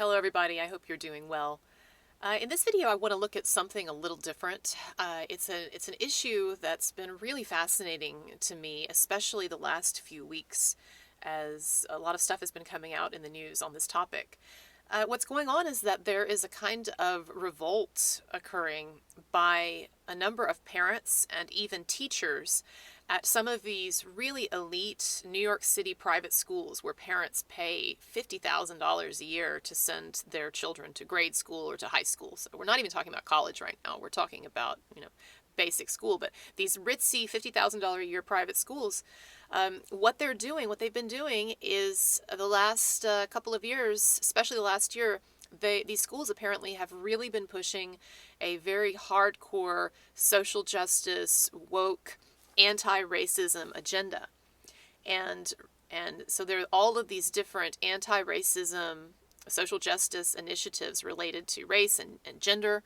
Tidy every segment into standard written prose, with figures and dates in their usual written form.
Hello everybody, I hope you're doing well. In this video I want to look at something a little different. It's an issue that's been really fascinating to me, especially the last few weeks, as a lot of stuff has been coming out in the news on this topic. What's going on is that there is a kind of revolt occurring by a number of parents and even teachers at some of these really elite New York City private schools where parents pay $50,000 a year to send their children to grade school or to high school. So we're not even talking about college right now. We're talking about, basic school. But these ritzy $50,000 a year private schools, what they've been doing is the last couple of years, especially the last year, these schools apparently have really been pushing a very hardcore social justice, woke, anti-racism agenda. And so there are all of these different anti-racism, social justice initiatives related to race and gender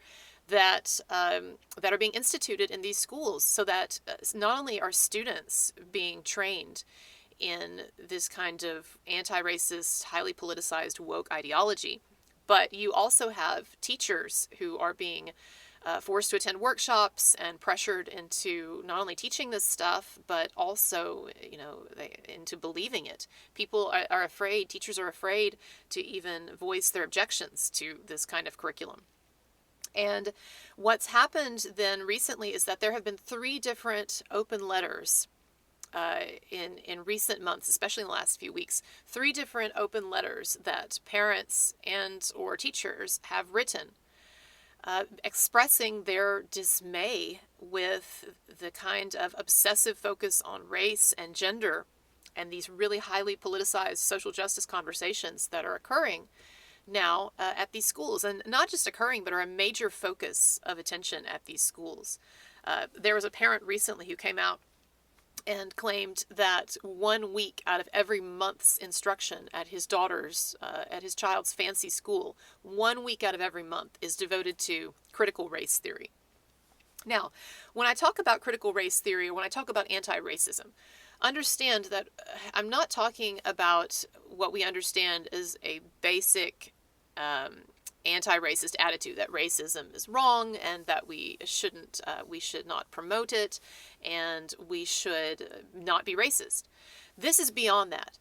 that are being instituted in these schools, so that not only are students being trained in this kind of anti-racist, highly politicized woke ideology, but you also have teachers who are being forced to attend workshops and pressured into not only teaching this stuff, but also, into believing it. People are afraid, teachers are afraid to even voice their objections to this kind of curriculum. And what's happened then recently is that there have been 3 different open letters in recent months, especially in the last few weeks, 3 different open letters that parents and or teachers have written expressing their dismay with the kind of obsessive focus on race and gender and these really highly politicized social justice conversations that are occurring now at these schools, and not just occurring, but are a major focus of attention at these schools. There was a parent recently who came out and claimed that 1 week out of every month's instruction at his child's fancy school, 1 week out of every month is devoted to critical race theory. Now, when I talk about critical race theory, or when I talk about anti-racism, understand that I'm not talking about what we understand as a basic anti-racist attitude, that racism is wrong and that we should not promote it and we should not be racist. This is beyond that.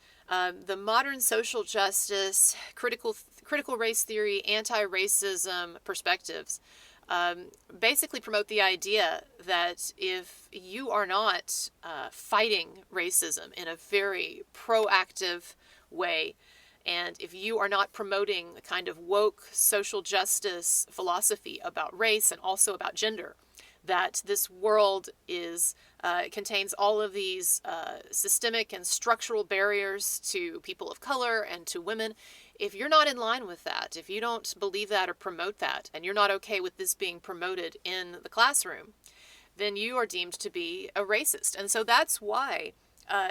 The modern social justice, critical race theory, anti-racism perspectives basically promote the idea that if you are not fighting racism in a very proactive way, and if you are not promoting the kind of woke social justice philosophy about race and also about gender, that this world contains all of these systemic and structural barriers to people of color and to women. If you're not in line with that, if you don't believe that or promote that, and you're not okay with this being promoted in the classroom, then you are deemed to be a racist. And so that's why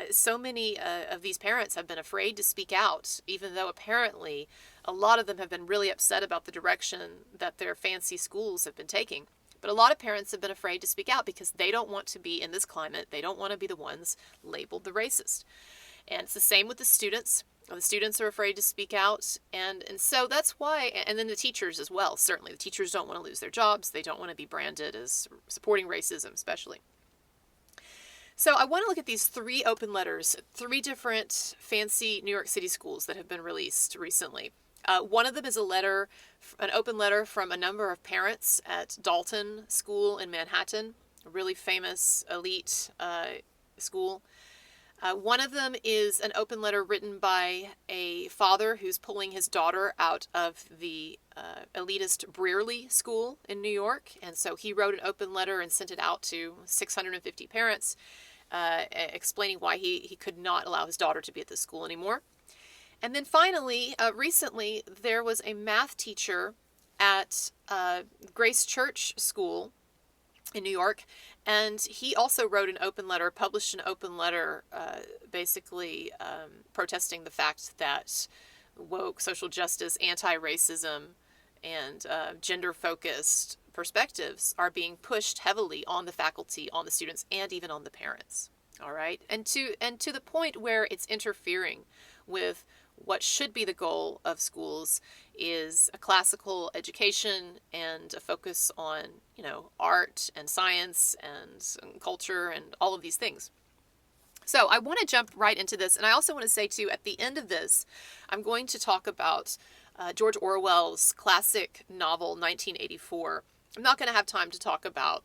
so many of these parents have been afraid to speak out, even though apparently a lot of them have been really upset about the direction that their fancy schools have been taking. But a lot of parents have been afraid to speak out because they don't want to be in this climate. They don't want to be the ones labeled the racist. And it's the same with the students. The students are afraid to speak out. And so that's why, and then the teachers as well, certainly. The teachers don't want to lose their jobs. They don't want to be branded as supporting racism, especially. So I want to look at these 3 open letters, 3 different fancy New York City schools that have been released recently. One of them is an open letter from a number of parents at Dalton School in Manhattan, a really famous elite school. One of them is an open letter written by a father who's pulling his daughter out of the elitist Brearley school in New York. And so he wrote an open letter and sent it out to 650 parents, explaining why he could not allow his daughter to be at this school anymore. And then finally, recently, there was a math teacher at Grace Church School in New York, and he also wrote an open letter, published an open letter, basically protesting the fact that woke social justice, anti-racism, and gender-focused perspectives are being pushed heavily on the faculty, on the students, and even on the parents. All right, and to the point where it's interfering with what should be the goal of schools is a classical education and a focus on, art and science and culture and all of these things. So I want to jump right into this. And I also want to say, too, at the end of this, I'm going to talk about George Orwell's classic novel, 1984. I'm not going to have time to talk about,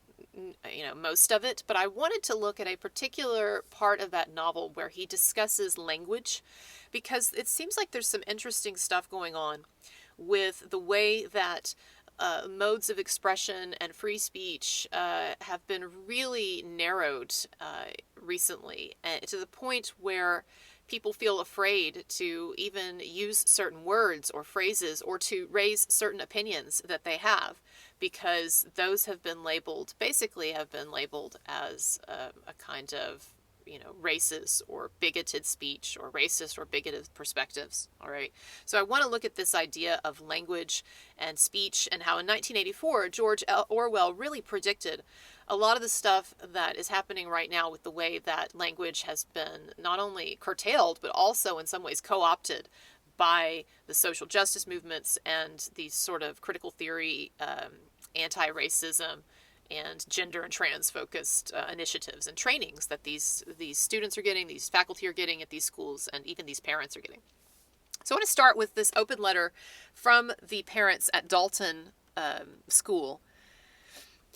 most of it, but I wanted to look at a particular part of that novel where he discusses language, because it seems like there's some interesting stuff going on with the way that modes of expression and free speech have been really narrowed recently, to the point where people feel afraid to even use certain words or phrases or to raise certain opinions that they have, because those have been labeled as a kind of, racist or bigoted speech or racist or bigoted perspectives. All right. So I want to look at this idea of language and speech, and how in 1984, George Orwell really predicted a lot of the stuff that is happening right now with the way that language has been not only curtailed, but also in some ways co-opted by the social justice movements and these sort of critical theory, anti-racism, and gender and trans-focused initiatives and trainings that these students are getting, these faculty are getting at these schools, and even these parents are getting. So I want to start with this open letter from the parents at Dalton School.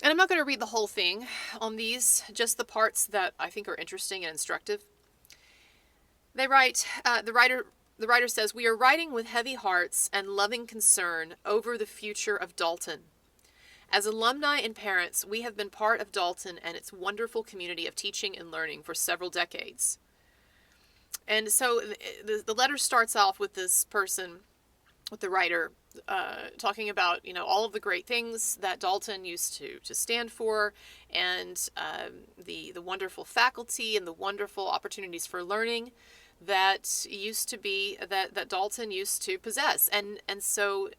And I'm not going to read the whole thing on these, just the parts that I think are interesting and instructive. They write, the writer says, "We are writing with heavy hearts and loving concern over the future of Dalton. As alumni and parents, we have been part of Dalton and its wonderful community of teaching and learning for several decades." And so the letter starts off with this person, with the writer, talking about, all of the great things that Dalton used to stand for, and the wonderful faculty and the wonderful opportunities for learning that used to be, that Dalton used to possess. And so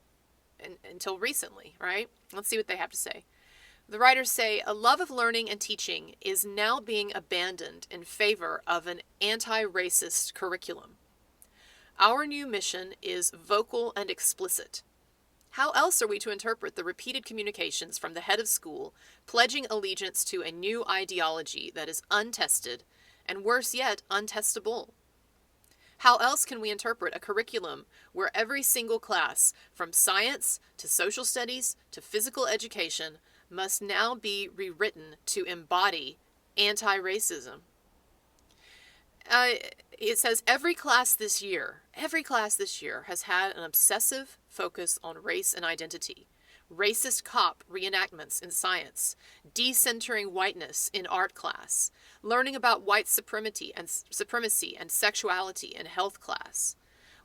until recently, right? Let's see what they have to say. The writers say, "A love of learning and teaching is now being abandoned in favor of an anti-racist curriculum. Our new mission is vocal and explicit. How else are we to interpret the repeated communications from the head of school pledging allegiance to a new ideology that is untested and, worse yet, untestable? How else can we interpret a curriculum where every single class, from science to social studies to physical education, must now be rewritten to embody anti-racism?" It says, every class this year has had an obsessive focus on race and identity. Racist cop reenactments in science, decentering whiteness in art class, learning about white supremacy and sexuality in health class.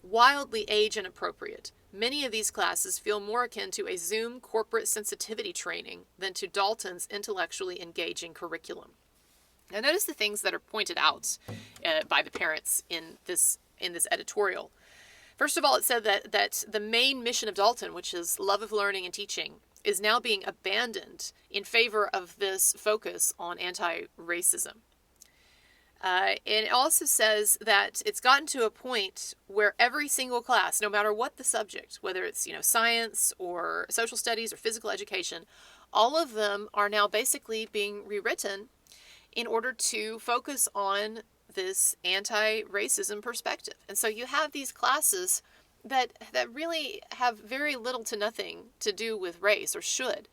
Wildly age-inappropriate, many of these classes feel more akin to a Zoom corporate sensitivity training than to Dalton's intellectually engaging curriculum. Now notice the things that are pointed out by the parents in this editorial. First of all, it said that the main mission of Dalton, which is love of learning and teaching, is now being abandoned in favor of this focus on anti-racism. And it also says that it's gotten to a point where every single class, no matter what the subject, whether it's science or social studies or physical education, all of them are now basically being rewritten in order to focus on this anti-racism perspective. And so you have these classes that really have very little to nothing to do with race, or should.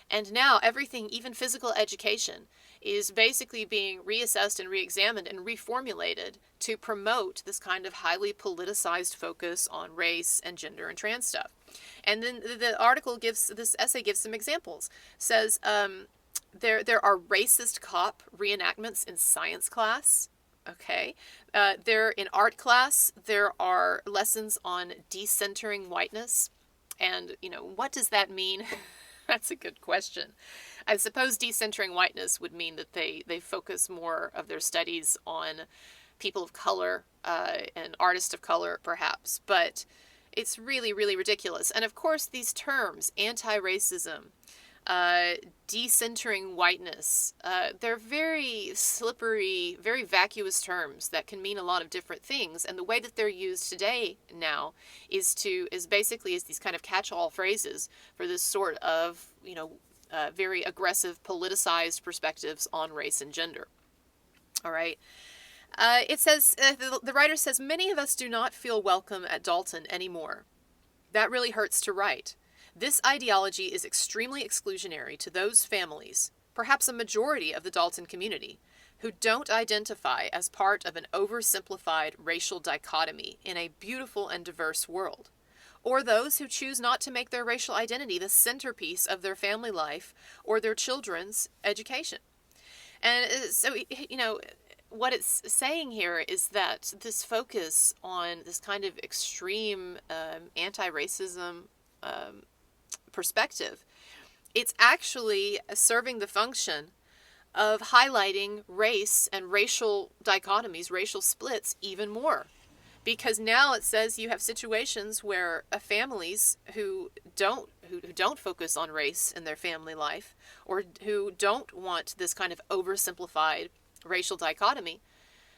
And now everything, even physical education, is basically being reassessed and reexamined and reformulated to promote this kind of highly politicized focus on race and gender and trans stuff. And then the article this essay gives some examples. Says there are racist cop reenactments in science class. Okay. There in art class, there are lessons on decentering whiteness. And, what does that mean? That's a good question. I suppose decentering whiteness would mean that they focus more of their studies on people of color and artists of color, perhaps. But it's really, really ridiculous. And of course, these terms, anti-racism, decentering whiteness. They're very slippery, very vacuous terms that can mean a lot of different things. And the way that they're used today now is basically these kind of catch-all phrases for this sort of, very aggressive, politicized perspectives on race and gender. All right. It says, the writer says, many of us do not feel welcome at Dalton anymore. That really hurts to write. This ideology is extremely exclusionary to those families, perhaps a majority of the Dalton community, who don't identify as part of an oversimplified racial dichotomy in a beautiful and diverse world, or those who choose not to make their racial identity the centerpiece of their family life or their children's education. And so, what it's saying here is that this focus on this kind of extreme anti-racism perspective, it's actually serving the function of highlighting race and racial dichotomies, racial splits even more. Because now it says you have situations where families who don't focus on race in their family life, or who don't want this kind of oversimplified racial dichotomy,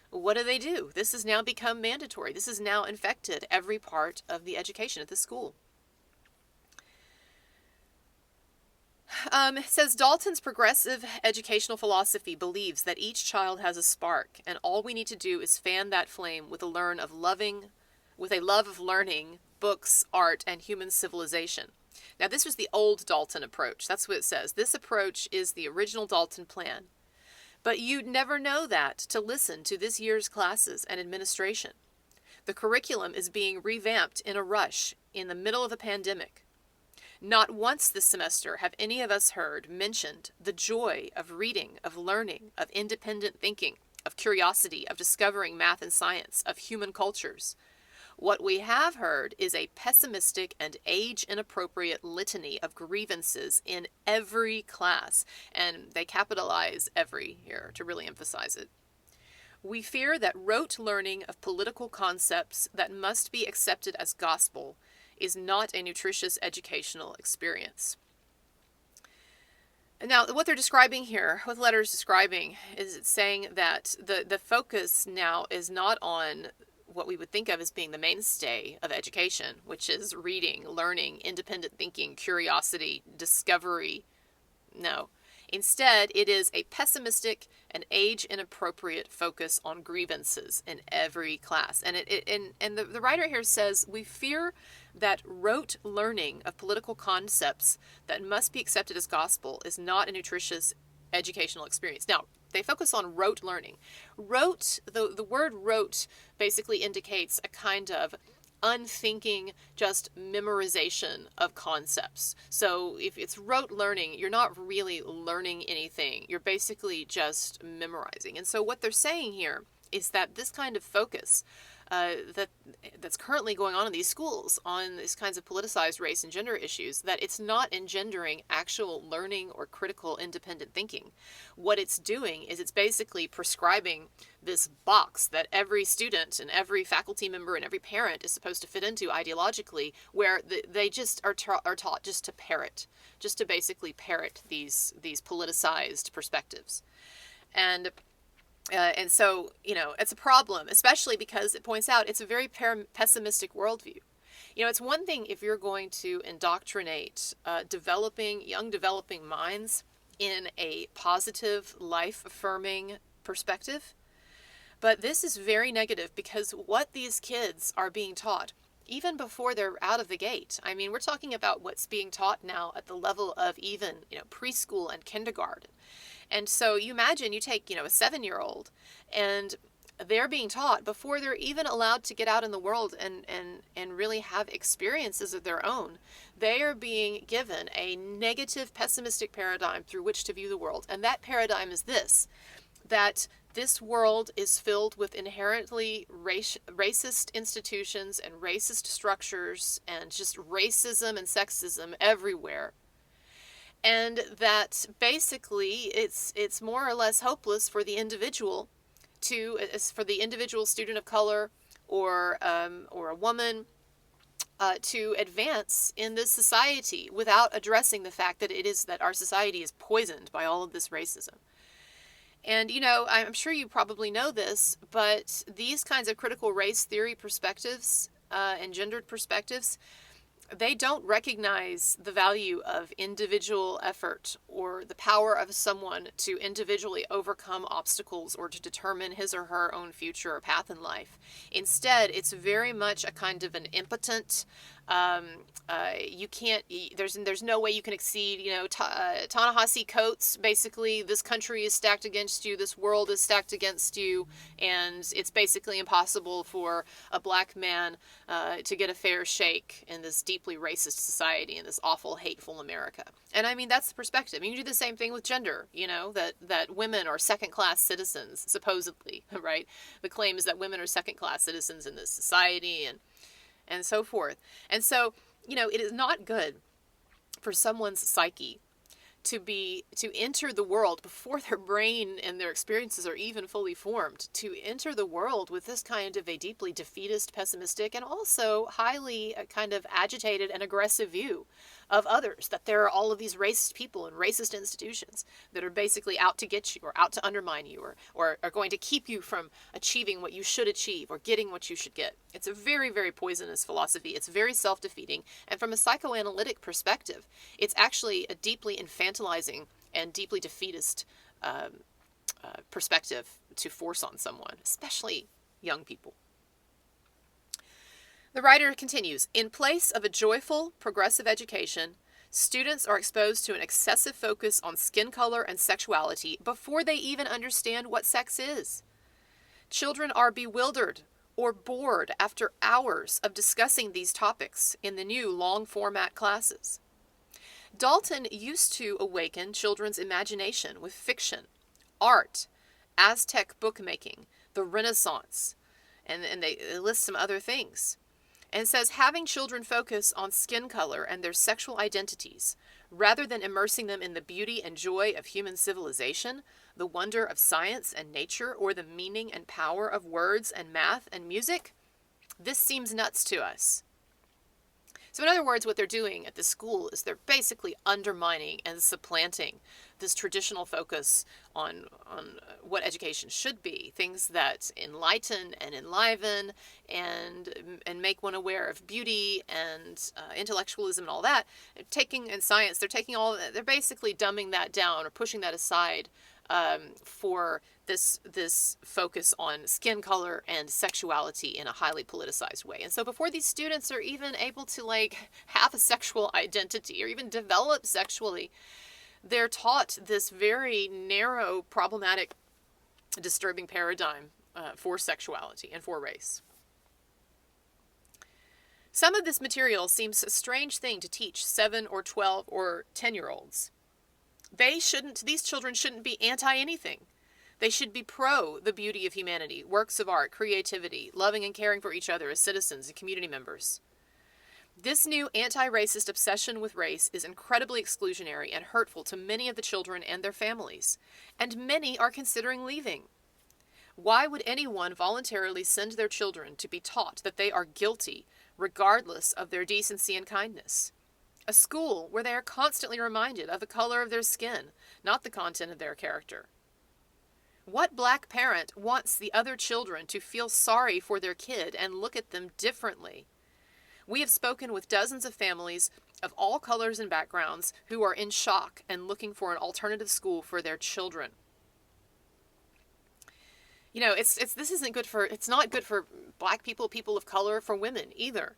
what do? This has now become mandatory. This has now infected every part of the education at the school. It says Dalton's progressive educational philosophy believes that each child has a spark, and all we need to do is fan that flame with a love of learning, books, art, and human civilization. Now, this was the old Dalton approach. That's what it says. This approach is the original Dalton plan. But you'd never know that to listen to this year's classes and administration. The curriculum is being revamped in a rush in the middle of a pandemic. Not once this semester have any of us heard mentioned the joy of reading, of learning, of independent thinking, of curiosity, of discovering math and science, of human cultures. What we have heard is a pessimistic and age-inappropriate litany of grievances in every class, and they capitalize every here to really emphasize it. We fear that rote learning of political concepts that must be accepted as gospel is not a nutritious educational experience. Now, what they're describing here, what the letter is describing, is it's saying that the focus now is not on what we would think of as being the mainstay of education, which is reading, learning, independent thinking, curiosity, discovery. No. Instead, it is a pessimistic and age-inappropriate focus on grievances in every class. And the writer here says, we fear that rote learning of political concepts that must be accepted as gospel is not a nutritious educational experience. Now, they focus on rote learning. Rote, the word rote basically indicates a kind of unthinking, just memorization of concepts. So if it's rote learning, you're not really learning anything. You're basically just memorizing. And so what they're saying here is that this kind of focus that's currently going on in these schools on these kinds of politicized race and gender issues, that it's not engendering actual learning or critical independent thinking. What it's doing is it's basically prescribing this box that every student and every faculty member and every parent is supposed to fit into ideologically, where they just are taught just to parrot, just to basically parrot these politicized perspectives. And so, it's a problem, especially because it points out it's a very pessimistic worldview. It's one thing if you're going to indoctrinate young developing minds in a positive, life-affirming perspective. But this is very negative, because what these kids are being taught, even before they're out of the gate, I mean, we're talking about what's being taught now at the level of even, preschool and kindergarten. And so you imagine you take, a 7-year-old, and they're being taught before they're even allowed to get out in the world and really have experiences of their own. They are being given a negative, pessimistic paradigm through which to view the world. And that paradigm is this, that this world is filled with inherently racist institutions and racist structures and just racism and sexism everywhere. And that basically it's more or less hopeless for the individual student of color or a woman to advance in this society without addressing the fact that our society is poisoned by all of this racism. And, I'm sure you probably know this, but these kinds of critical race theory perspectives and gendered perspectives, they don't recognize the value of individual effort or the power of someone to individually overcome obstacles or to determine his or her own future or path in life. Instead, it's very much a kind of an impotent, you can't, there's no way you can exceed, Ta-Nehisi Coates, basically, this country is stacked against you, this world is stacked against you, and it's basically impossible for a black man to get a fair shake in this deeply racist society, in this awful, hateful America. And I mean, that's the perspective. You can do the same thing with gender, that women are second-class citizens, supposedly, right? The claim is that women are second-class citizens in this society, and so forth. And so, it is not good for someone's psyche to enter the world before their brain and their experiences are even fully formed, to enter the world with this kind of a deeply defeatist, pessimistic, and also highly kind of agitated and aggressive view of others, that there are all of these racist people and racist institutions that are basically out to get you or out to undermine you or are going to keep you from achieving what you should achieve or getting what you should get. It's a very, very poisonous philosophy. It's very self-defeating. And from a psychoanalytic perspective, it's actually a deeply infantilizing and deeply defeatist perspective to force on someone, especially young people. The writer continues, in place of a joyful, progressive education, students are exposed to an excessive focus on skin color and sexuality before they even understand what sex is. Children are bewildered or bored after hours of discussing these topics in the new long-format classes. Dalton used to awaken children's imagination with fiction, art, Aztec bookmaking, the Renaissance, and they list some other things. And says having children focus on skin color and their sexual identities, rather than immersing them in the beauty and joy of human civilization, the wonder of science and nature, or the meaning and power of words and math and music, this seems nuts to us. So in other words, what they're doing at this school is they're basically undermining and supplanting this traditional focus on what education should be, things that enlighten and enliven and make one aware of beauty and intellectualism and all that. They're basically dumbing that down or pushing that aside for this focus on skin color and sexuality in a highly politicized way. And so before these students are even able to have a sexual identity or even develop sexually, they're taught this very narrow, problematic, disturbing paradigm for sexuality and for race. Some of this material seems a strange thing to teach 7 or 12 or 10-year-olds. These children shouldn't be anti-anything. They should be pro the beauty of humanity, works of art, creativity, loving and caring for each other as citizens and community members. This new anti-racist obsession with race is incredibly exclusionary and hurtful to many of the children and their families, and many are considering leaving. Why would anyone voluntarily send their children to be taught that they are guilty, regardless of their decency and kindness? A school where they are constantly reminded of the color of their skin, not the content of their character. What black parent wants the other children to feel sorry for their kid and look at them differently? We have spoken with dozens of families of all colors and backgrounds who are in shock and looking for an alternative school for their children. It's not good for black people, people of color, for women either.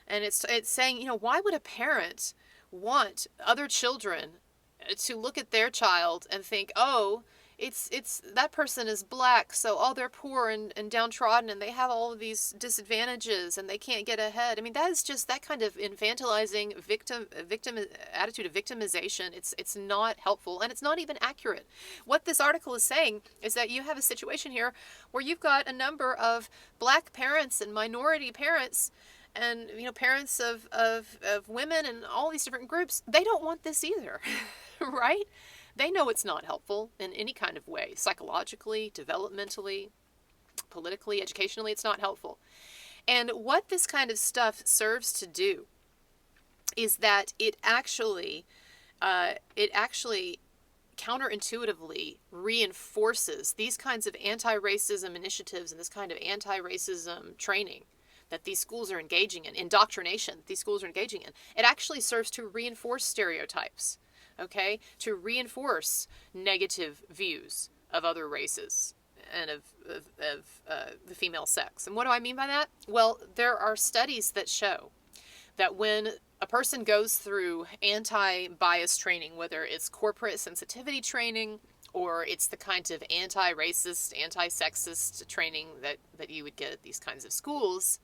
And it's saying, why would a parent want other children to look at their child and think, oh, it's that person is black, so they're poor and downtrodden and they have all of these disadvantages and they can't get ahead. I mean, that is just that kind of infantilizing victim attitude of victimization. It's not helpful and it's not even accurate. What this article is saying is that you have a situation here where you've got a number of black parents and minority parents and parents of women and all these different groups. They don't want this either, right? They know it's not helpful in any kind of way, psychologically, developmentally, politically, educationally. It's not helpful. And what this kind of stuff serves to do is that it actually counterintuitively reinforces these kinds of anti-racism initiatives and this kind of anti-racism training that these schools are engaging in, indoctrination these schools are engaging in. It actually serves to reinforce stereotypes, okay? To reinforce negative views of other races and of the female sex. And what do I mean by that? Well, there are studies that show that when a person goes through anti-bias training, whether it's corporate sensitivity training or it's the kind of anti-racist, anti-sexist training that you would get at these kinds of schools,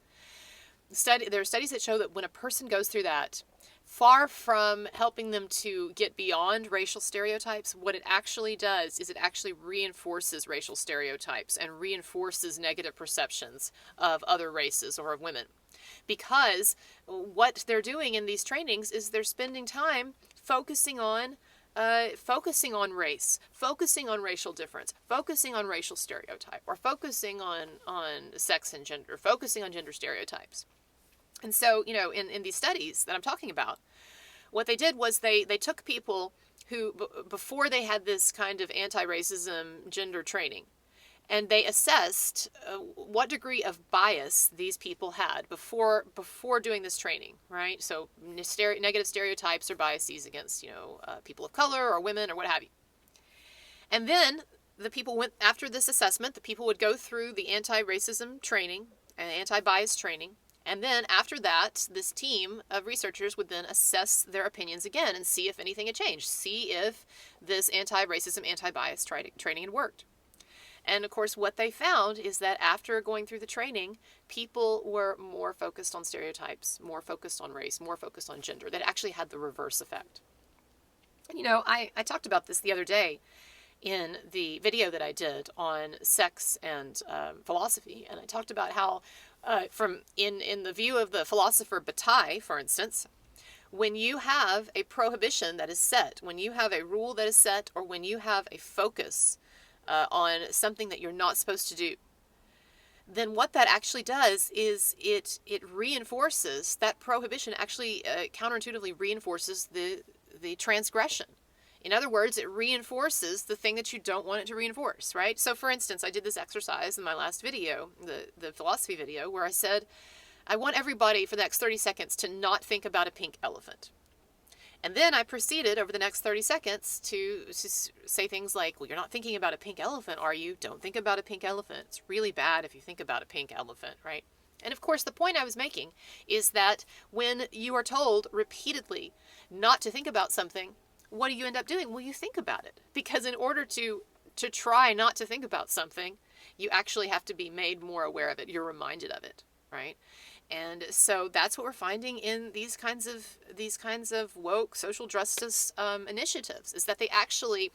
there are studies that show that when a person goes through that, far from helping them to get beyond racial stereotypes, what it actually does is it actually reinforces racial stereotypes and reinforces negative perceptions of other races or of women. Because what they're doing in these trainings is they're spending time focusing on race, focusing on racial difference, focusing on racial stereotype, or focusing on sex and gender, focusing on gender stereotypes. And so, in these studies that I'm talking about, what they did was they took people who, before they had this kind of anti-racism gender training, and they assessed what degree of bias these people had before doing this training, right? So negative stereotypes or biases against, people of color or women or what have you. And then the people went, after this assessment, the people would go through the anti-racism training and anti-bias training. And then after that, this team of researchers would then assess their opinions again and see if anything had changed, see if this anti-racism, anti-bias training had worked. And of course, what they found is that after going through the training, people were more focused on stereotypes, more focused on race, more focused on gender. That actually had the reverse effect. And I talked about this the other day in the video that I did on sex and philosophy. And I talked about how from in the view of the philosopher Bataille, for instance, when you have a prohibition that is set, when you have a rule that is set, or when you have a focus on something that you're not supposed to do, then what that actually does is it reinforces that prohibition. Actually, counterintuitively reinforces the transgression. In other words, it reinforces the thing that you don't want it to reinforce, right? So for instance, I did this exercise in my last video, the philosophy video, where I said, I want everybody for the next 30 seconds to not think about a pink elephant. And then I proceeded over the next 30 seconds to say things like, well, you're not thinking about a pink elephant, are you? Don't think about a pink elephant. It's really bad if you think about a pink elephant, right? And of course, the point I was making is that when you are told repeatedly not to think about something, what do you end up doing? Well, you think about it. Because in order to try not to think about something, you actually have to be made more aware of it. You're reminded of it, right? And so that's what we're finding in these kinds of woke social justice initiatives, is that they actually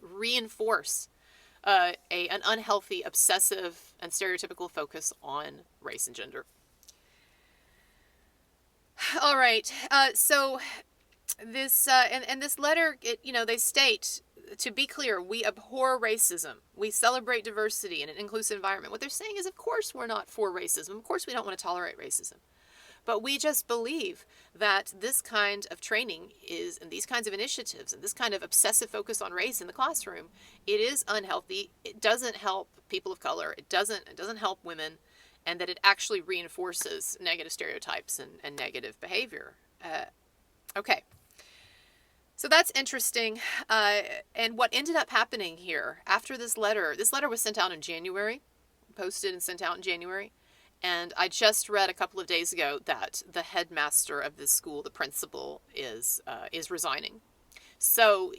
reinforce an unhealthy, obsessive, and stereotypical focus on race and gender. All right, so this and this letter, they state, to be clear, we abhor racism. We celebrate diversity in an inclusive environment. What they're saying is, of course, we're not for racism. Of course, we don't want to tolerate racism. But we just believe that this kind of training and these kinds of initiatives and this kind of obsessive focus on race in the classroom, it is unhealthy. It doesn't help people of color. It doesn't help women, and that it actually reinforces negative stereotypes and negative behavior. Okay. So that's interesting. And what ended up happening here after this letter was sent out in January, posted and sent out in January. And I just read a couple of days ago that the headmaster of this school, the principal, is resigning. So,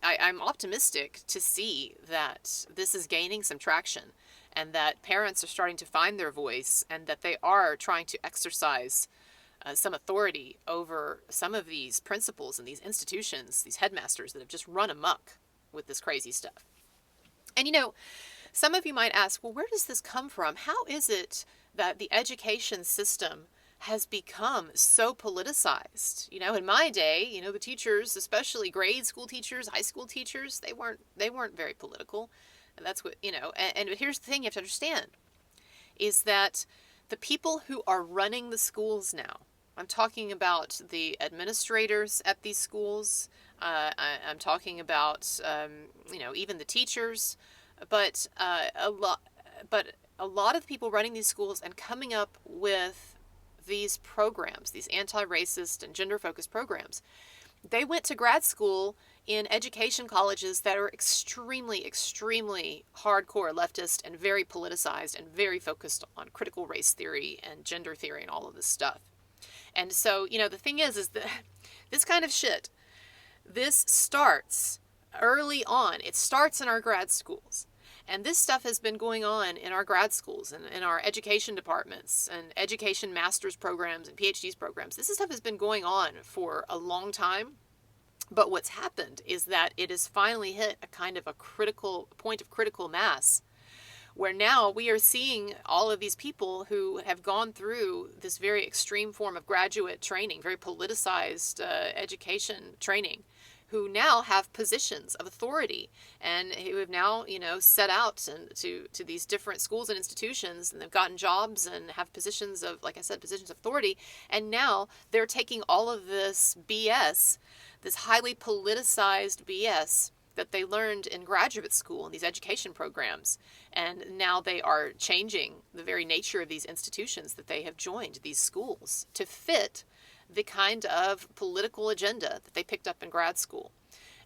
I'm optimistic to see that this is gaining some traction and that parents are starting to find their voice and that they are trying to exercise some authority over some of these principals and these institutions, these headmasters that have just run amok with this crazy stuff. And some of you might ask, well, where does this come from? How is it that the education system has become so politicized? In my day, the teachers, especially grade school teachers, high school teachers, they weren't very political. And that's what, and here's the thing you have to understand. is that the people who are running the schools now, I'm talking about the administrators at these schools, I'm talking about, even the teachers, but a lot of the people running these schools and coming up with these programs, these anti-racist and gender-focused programs, they went to grad school in education colleges that are extremely, extremely hardcore leftist and very politicized and very focused on critical race theory and gender theory and all of this stuff. And so, the thing is that this kind of shit, this starts early on. It starts in our grad schools. And this stuff has been going on in our grad schools and in our education departments and education master's programs and PhDs programs. This stuff has been going on for a long time. But what's happened is that it has finally hit a kind of a critical point of critical mass, where now we are seeing all of these people who have gone through this very extreme form of graduate training, very politicized education training, who now have positions of authority and who have now, set out to these different schools and institutions, and they've gotten jobs and have positions of, like I said, positions of authority. And now they're taking all of this BS, this highly politicized BS that they learned in graduate school in these education programs. And now they are changing the very nature of these institutions that they have joined, these schools, to fit the kind of political agenda that they picked up in grad school.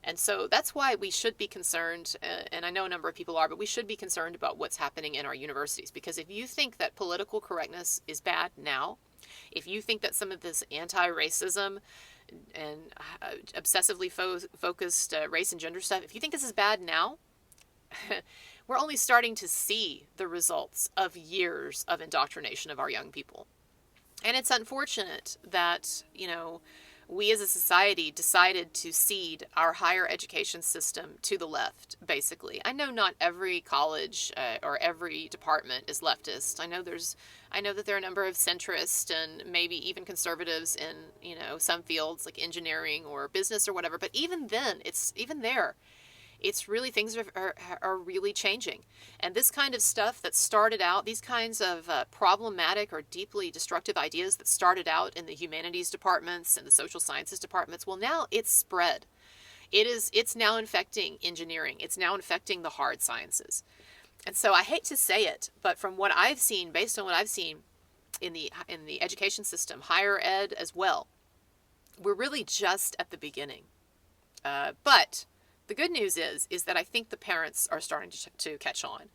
And so that's why we should be concerned, and I know a number of people are, but we should be concerned about what's happening in our universities. Because if you think that political correctness is bad now, if you think that some of this anti-racism and obsessively focused race and gender stuff, if you think this is bad now, we're only starting to see the results of years of indoctrination of our young people. And it's unfortunate that, we as a society decided to cede our higher education system to the left, basically. I know not every college or every department is leftist. I know that there are a number of centrists and maybe even conservatives in, some fields like engineering or business or whatever. But even then, it's really, things are really changing. And this kind of stuff that started out, these kinds of problematic or deeply destructive ideas that started out in the humanities departments and the social sciences departments, well, now it's spread. It's now infecting engineering. It's now infecting the hard sciences. And so I hate to say it, but from what I've seen, based on what I've seen in the education system, higher ed as well, we're really just at the beginning. But the good news is that I think the parents are starting to catch on.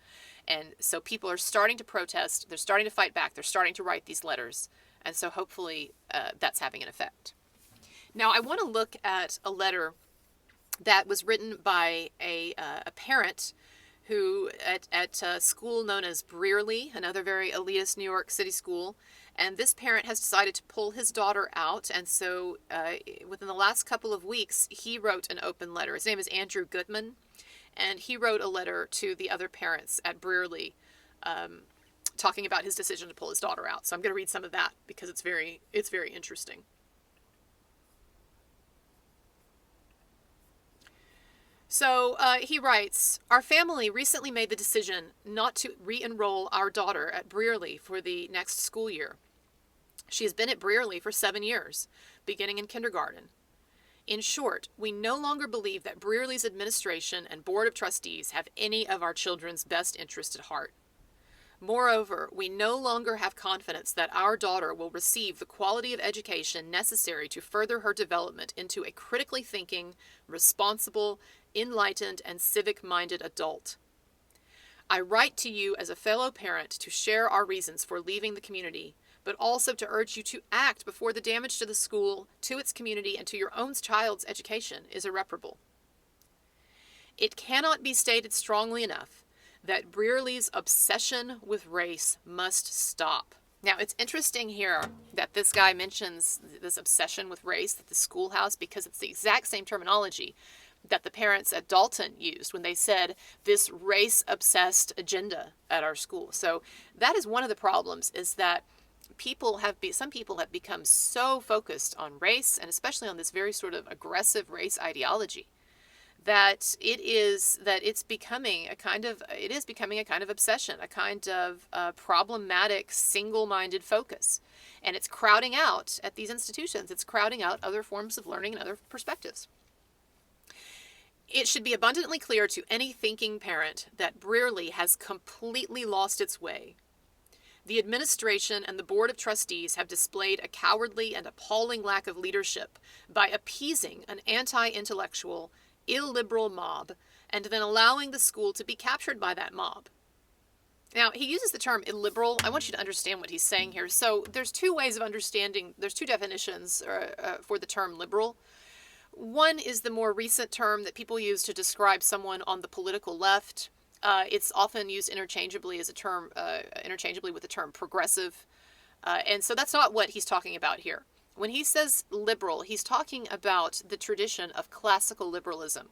And so people are starting to protest. They're starting to fight back. They're starting to write these letters. And so hopefully that's having an effect. Now, I want to look at a letter that was written by a parent who at a school known as Brearley, another very elitist New York City school. And this parent has decided to pull his daughter out. And so within the last couple of weeks, he wrote an open letter. His name is Andrew Goodman. And he wrote a letter to the other parents at Brearley talking about his decision to pull his daughter out. So I'm going to read some of that because it's very interesting. So he writes, "Our family recently made the decision not to re-enroll our daughter at Brearley for the next school year. She has been at Brearley for 7 years, beginning in kindergarten. In short, we no longer believe that Brearley's administration and board of trustees have any of our children's best interest at heart. Moreover, we no longer have confidence that our daughter will receive the quality of education necessary to further her development into a critically thinking, responsible, enlightened, and civic-minded adult. I write to you as a fellow parent to share our reasons for leaving the community, but also to urge you to act before the damage to the school, to its community, and to your own child's education is irreparable. It cannot be stated strongly enough that Brearley's obsession with race must stop." Now, it's interesting here that this guy mentions this obsession with race at the schoolhouse because it's the exact same terminology that the parents at Dalton used when they said this race-obsessed agenda at our school. So that is one of the problems, is that some people have become so focused on race, and especially on this very sort of aggressive race ideology, it's becoming a kind of obsession, a kind of problematic, single-minded focus, and it's crowding out at these institutions. It's crowding out other forms of learning and other perspectives. It should be abundantly clear to any thinking parent that Brearley has completely lost its way. The administration and the board of trustees have displayed a cowardly and appalling lack of leadership by appeasing an anti-intellectual, illiberal mob and then allowing the school to be captured by that mob. Now, he uses the term illiberal. I want you to understand what he's saying here. So there's two ways of understanding, there's two definitions for the term liberal. One is the more recent term that people use to describe someone on the political left. It's often used interchangeably with the term progressive. And so that's not what he's talking about here. When he says liberal, he's talking about the tradition of classical liberalism,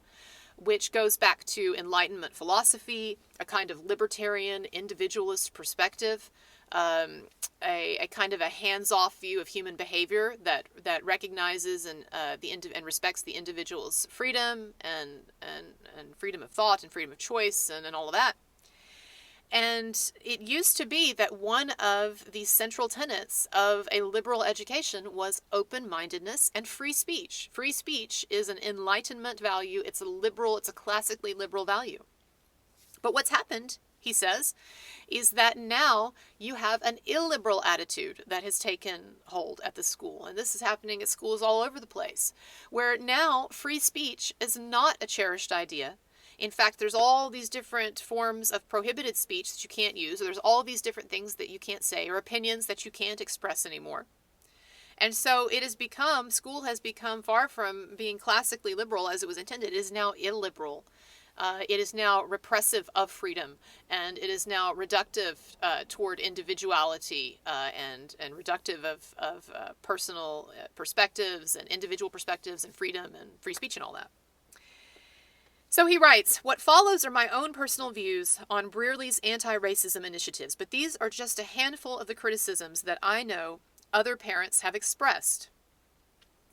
which goes back to Enlightenment philosophy, a kind of libertarian individualist perspective, a kind of a hands-off view of human behavior that recognizes and respects the individual's freedom and freedom of thought and freedom of choice and all of that. And it used to be that one of the central tenets of a liberal education was open-mindedness and free speech. Free speech is an Enlightenment value. It's a classically liberal value. But what's happened, he says, is that now you have an illiberal attitude that has taken hold at the school. And this is happening at schools all over the place, where now free speech is not a cherished idea. In fact, there's all these different forms of prohibited speech that you can't use. There's all these different things that you can't say or opinions that you can't express anymore. And so school has become, far from being classically liberal as it was intended, it is now illiberal. It is now repressive of freedom, and it is now reductive toward individuality and reductive of personal perspectives and individual perspectives and freedom and free speech and all that. So he writes, "What follows are my own personal views on Brearley's anti-racism initiatives, but these are just a handful of the criticisms that I know other parents have expressed."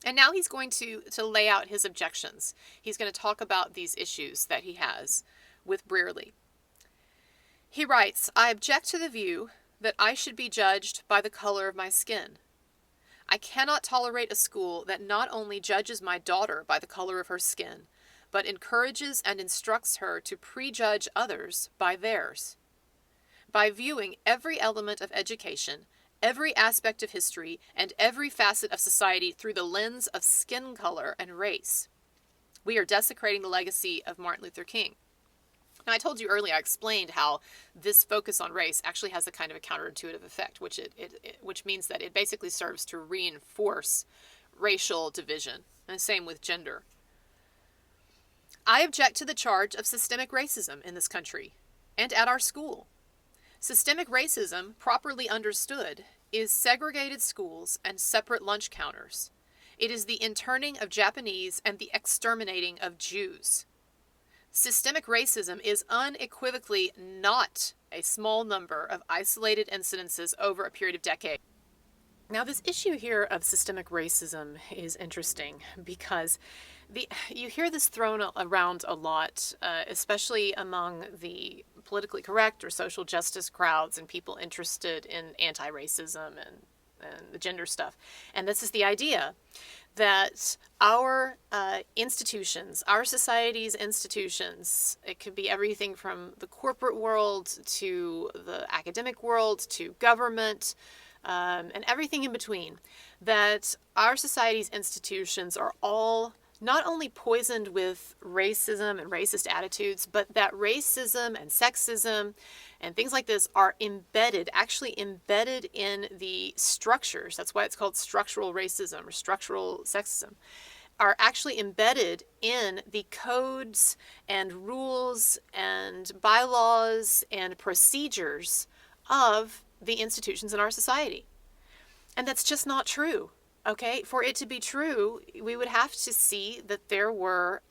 And now he's going to lay out his objections. He's going to talk about these issues that he has with Brearley. He writes, "I object to the view that I should be judged by the color of my skin. I cannot tolerate a school that not only judges my daughter by the color of her skin, but encourages and instructs her to prejudge others by theirs. By viewing every element of education, every aspect of history, and every facet of society through the lens of skin color and race, we are desecrating the legacy of Martin Luther King." Now, I told you earlier, I explained how this focus on race actually has a kind of a counterintuitive effect, which means that it basically serves to reinforce racial division, and the same with gender. "I object to the charge of systemic racism in this country and at our school. Systemic racism, properly understood, is segregated schools and separate lunch counters. It is the interning of Japanese and the exterminating of Jews. Systemic racism is unequivocally not a small number of isolated incidences over a period of decades." Now, this issue here of systemic racism is interesting because you hear this thrown around a lot, especially among the politically correct or social justice crowds and people interested in anti-racism and the gender stuff. And this is the idea that our institutions, our society's institutions, it could be everything from the corporate world to the academic world to government, and everything in between, that our society's institutions are all not only poisoned with racism and racist attitudes, but that racism and sexism and things like this are actually embedded in the structures. That's why it's called structural racism or structural sexism, are actually embedded in the codes and rules and bylaws and procedures of the institutions in our society. And that's just not true. Okay, for it to be true, we would have to see that there were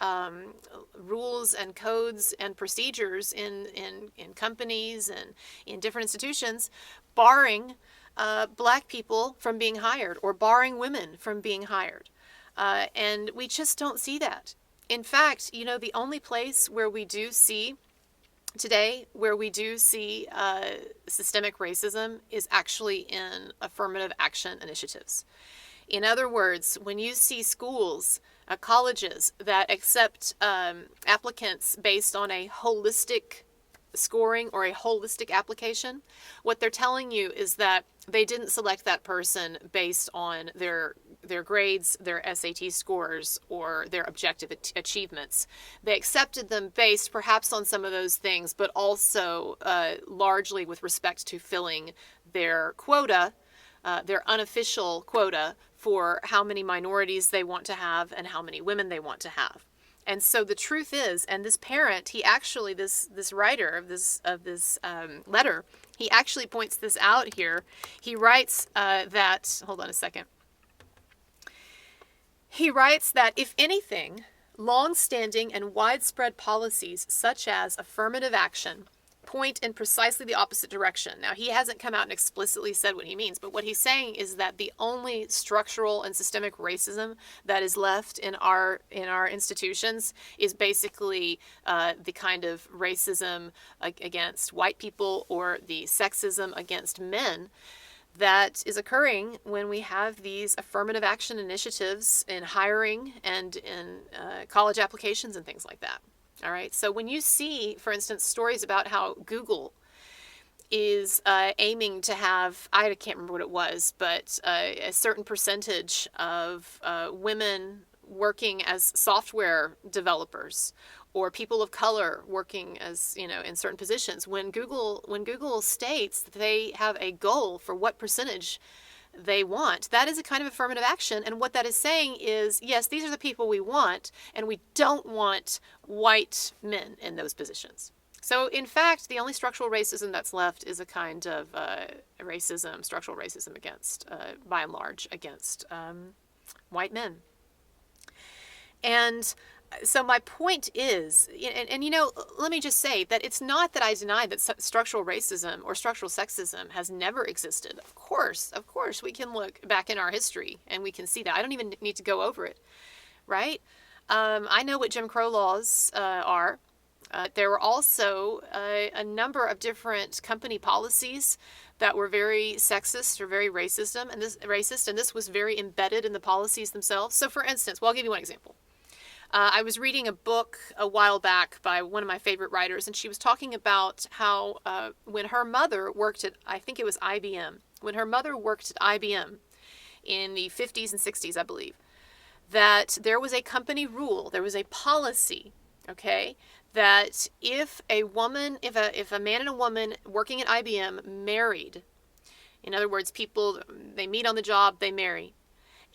rules and codes and procedures in companies and in different institutions barring black people from being hired or barring women from being hired. And we just don't see that. In fact, the only place where we do see today, where we do see systemic racism is actually in affirmative action initiatives. In other words, when you see schools, colleges that accept applicants based on a holistic scoring or a holistic application, what they're telling you is that they didn't select that person based on their grades, their SAT scores, or their objective achievements. They accepted them based perhaps on some of those things, but also largely with respect to filling their quota, their unofficial quota for how many minorities they want to have and how many women they want to have. And so the truth is, and this parent, he actually, this writer of this letter, he actually points this out here. He writes that, hold on a second. He writes that, if anything, long-standing and widespread policies such as affirmative action point in precisely the opposite direction. Now, he hasn't come out and explicitly said what he means, but what he's saying is that the only structural and systemic racism that is left in our institutions is basically the kind of racism against white people or the sexism against men that is occurring when we have these affirmative action initiatives in hiring and in college applications and things like that. All right. So when you see, for instance, stories about how Google is aiming to have, I can't remember what it was, but a certain percentage of women working as software developers or people of color working as, in certain positions. When Google states that they have a goal for what percentage they want, that is a kind of affirmative action. And what that is saying is, yes, these are the people we want, and we don't want white men in those positions. So, in fact, the only structural racism that's left is a kind of structural racism against, by and large, against white men. And so my point is, and let me just say that it's not that I deny that structural racism or structural sexism has never existed. Of course, we can look back in our history and we can see that. I don't even need to go over it, right? I know what Jim Crow laws are. There were also a number of different company policies that were very sexist or very racist, and this was very embedded in the policies themselves. So, for instance, I'll give you one example. I was reading a book a while back by one of my favorite writers, and she was talking about how when her mother worked at, I think it was IBM, when her mother worked at IBM in the 50s and 60s, I believe, that there was a company rule, there was a policy, okay, that if a man and a woman working at IBM married, in other words, people, they meet on the job, they marry,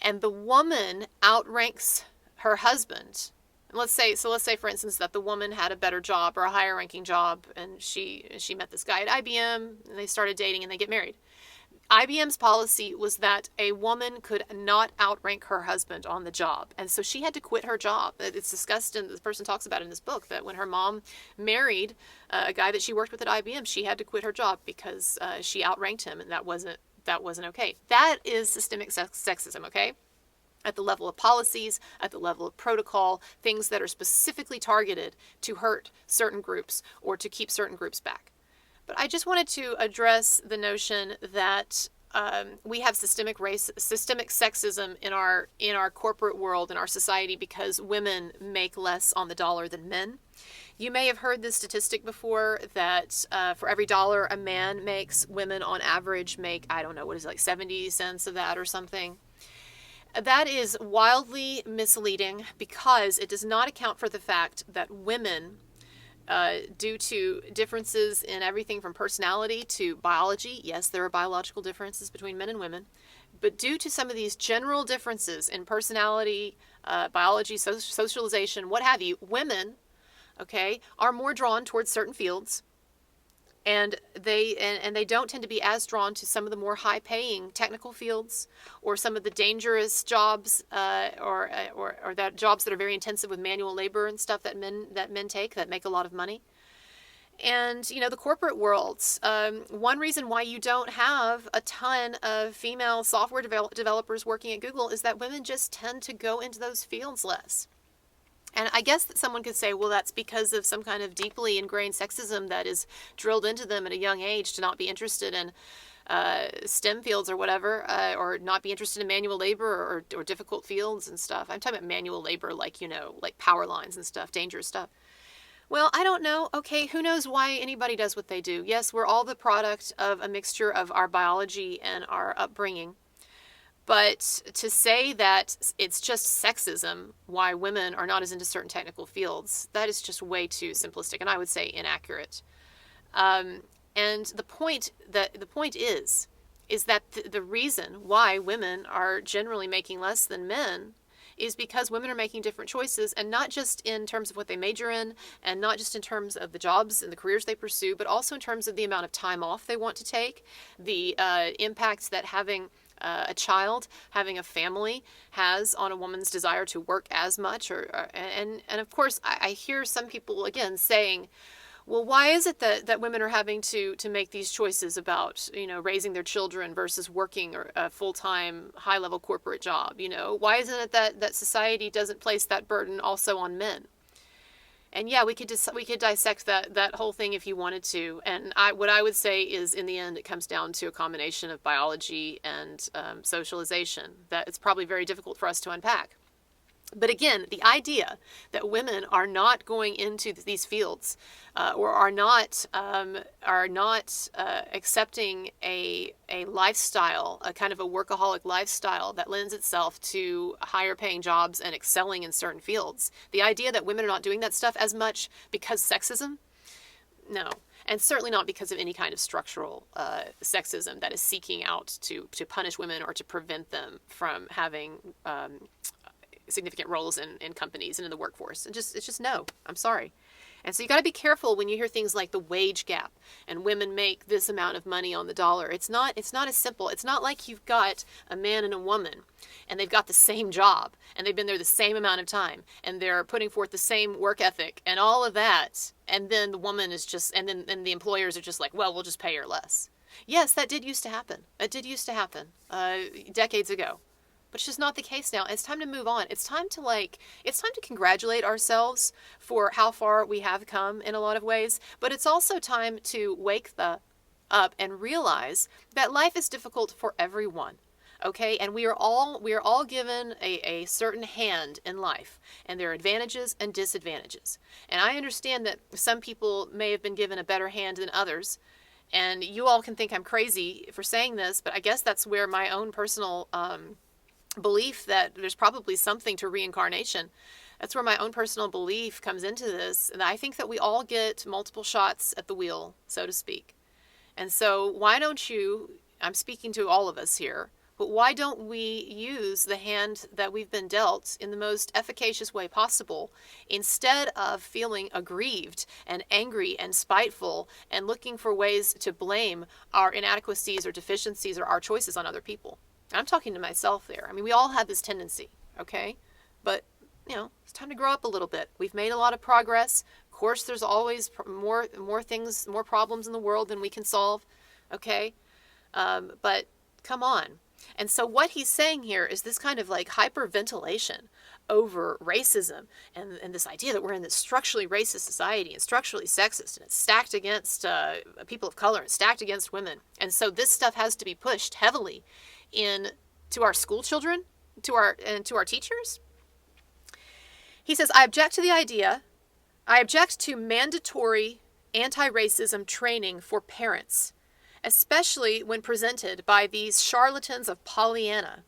and the woman outranks her husband. And let's say for instance that the woman had a better job or a higher ranking job, and she met this guy at IBM and they started dating and they get married. IBM's policy was that a woman could not outrank her husband on the job, and so she had to quit her job. It's discussed, and the person talks about it in this book, that when her mom married a guy that she worked with at IBM, she had to quit her job because she outranked him, and that wasn't okay. That is systemic sexism, okay? At the level of policies, at the level of protocol, things that are specifically targeted to hurt certain groups or to keep certain groups back. But I just wanted to address the notion that we have systemic sexism in our corporate world, in our society, because women make less on the dollar than men. You may have heard this statistic before that for every dollar a man makes, women on average make, I don't know, what is it, like 70 cents of that or something. That is wildly misleading because it does not account for the fact that women, due to differences in everything from personality to biology, yes, there are biological differences between men and women, but due to some of these general differences in personality, biology, socialization, what have you, women, okay, are more drawn towards certain fields. And they don't tend to be as drawn to some of the more high-paying technical fields, or some of the dangerous jobs, or that jobs that are very intensive with manual labor and stuff that men take that make a lot of money. And the corporate worlds. One reason why you don't have a ton of female software developers working at Google is that women just tend to go into those fields less. And I guess that someone could say, well, that's because of some kind of deeply ingrained sexism that is drilled into them at a young age to not be interested in STEM fields or whatever, or not be interested in manual labor or difficult fields and stuff. I'm talking about manual labor, like, like power lines and stuff, dangerous stuff. Well, I don't know. Okay, who knows why anybody does what they do? Yes, we're all the product of a mixture of our biology and our upbringing. But to say that it's just sexism why women are not as into certain technical fields, that is just way too simplistic, and I would say inaccurate. And the point is that the reason why women are generally making less than men is because women are making different choices, and not just in terms of what they major in, and not just in terms of the jobs and the careers they pursue, but also in terms of the amount of time off they want to take, the impacts that having a child, having a family has on a woman's desire to work as much, and of course I hear some people again saying, well, why is it that women are having to make these choices about, raising their children versus working a full-time, high-level corporate job? Why isn't it that society doesn't place that burden also on men? And yeah, we could dissect that whole thing if you wanted to. And what I would say is, in the end, it comes down to a combination of biology and socialization that it's probably very difficult for us to unpack. But again, the idea that women are not going into these fields or are not accepting a lifestyle, a kind of a workaholic lifestyle that lends itself to higher paying jobs and excelling in certain fields. The idea that women are not doing that stuff as much because sexism? No. And certainly not because of any kind of structural sexism that is seeking out to punish women or to prevent them from having significant roles in companies and in the workforce. It's just no. I'm sorry. And so you got to be careful when you hear things like the wage gap and women make this amount of money on the dollar. It's not as simple. It's not like you've got a man and a woman and they've got the same job and they've been there the same amount of time and they're putting forth the same work ethic and all of that. And then the woman is just, and then the employers are just like, well, we'll just pay her less. Yes, that did used to happen. It did used to happen decades ago. But it's just not the case now. It's time to move on. It's time to congratulate ourselves for how far we have come in a lot of ways. But it's also time to wake up and realize that life is difficult for everyone. Okay, and we are all given a certain hand in life, and there are advantages and disadvantages. And I understand that some people may have been given a better hand than others. And you all can think I'm crazy for saying this, but I guess that's where my own personal belief that there's probably something to reincarnation. That's where my own personal belief comes into this. And I think that we all get multiple shots at the wheel, so to speak. And so why don't you, I'm speaking to all of us here, but why don't we use the hand that we've been dealt in the most efficacious way possible instead of feeling aggrieved and angry and spiteful and looking for ways to blame our inadequacies or deficiencies or our choices on other people? I'm talking to myself there. I mean, we all have this tendency, okay? But, it's time to grow up a little bit. We've made a lot of progress. Of course, there's always more things, more problems in the world than we can solve, okay? But come on. And so what he's saying here is this kind of like hyperventilation over racism and this idea that we're in this structurally racist society and structurally sexist, and it's stacked against people of color and stacked against women. And so this stuff has to be pushed heavily to our school children, to our teachers. He says, I object to mandatory anti-racism training for parents, especially when presented by these charlatans of Pollyanna.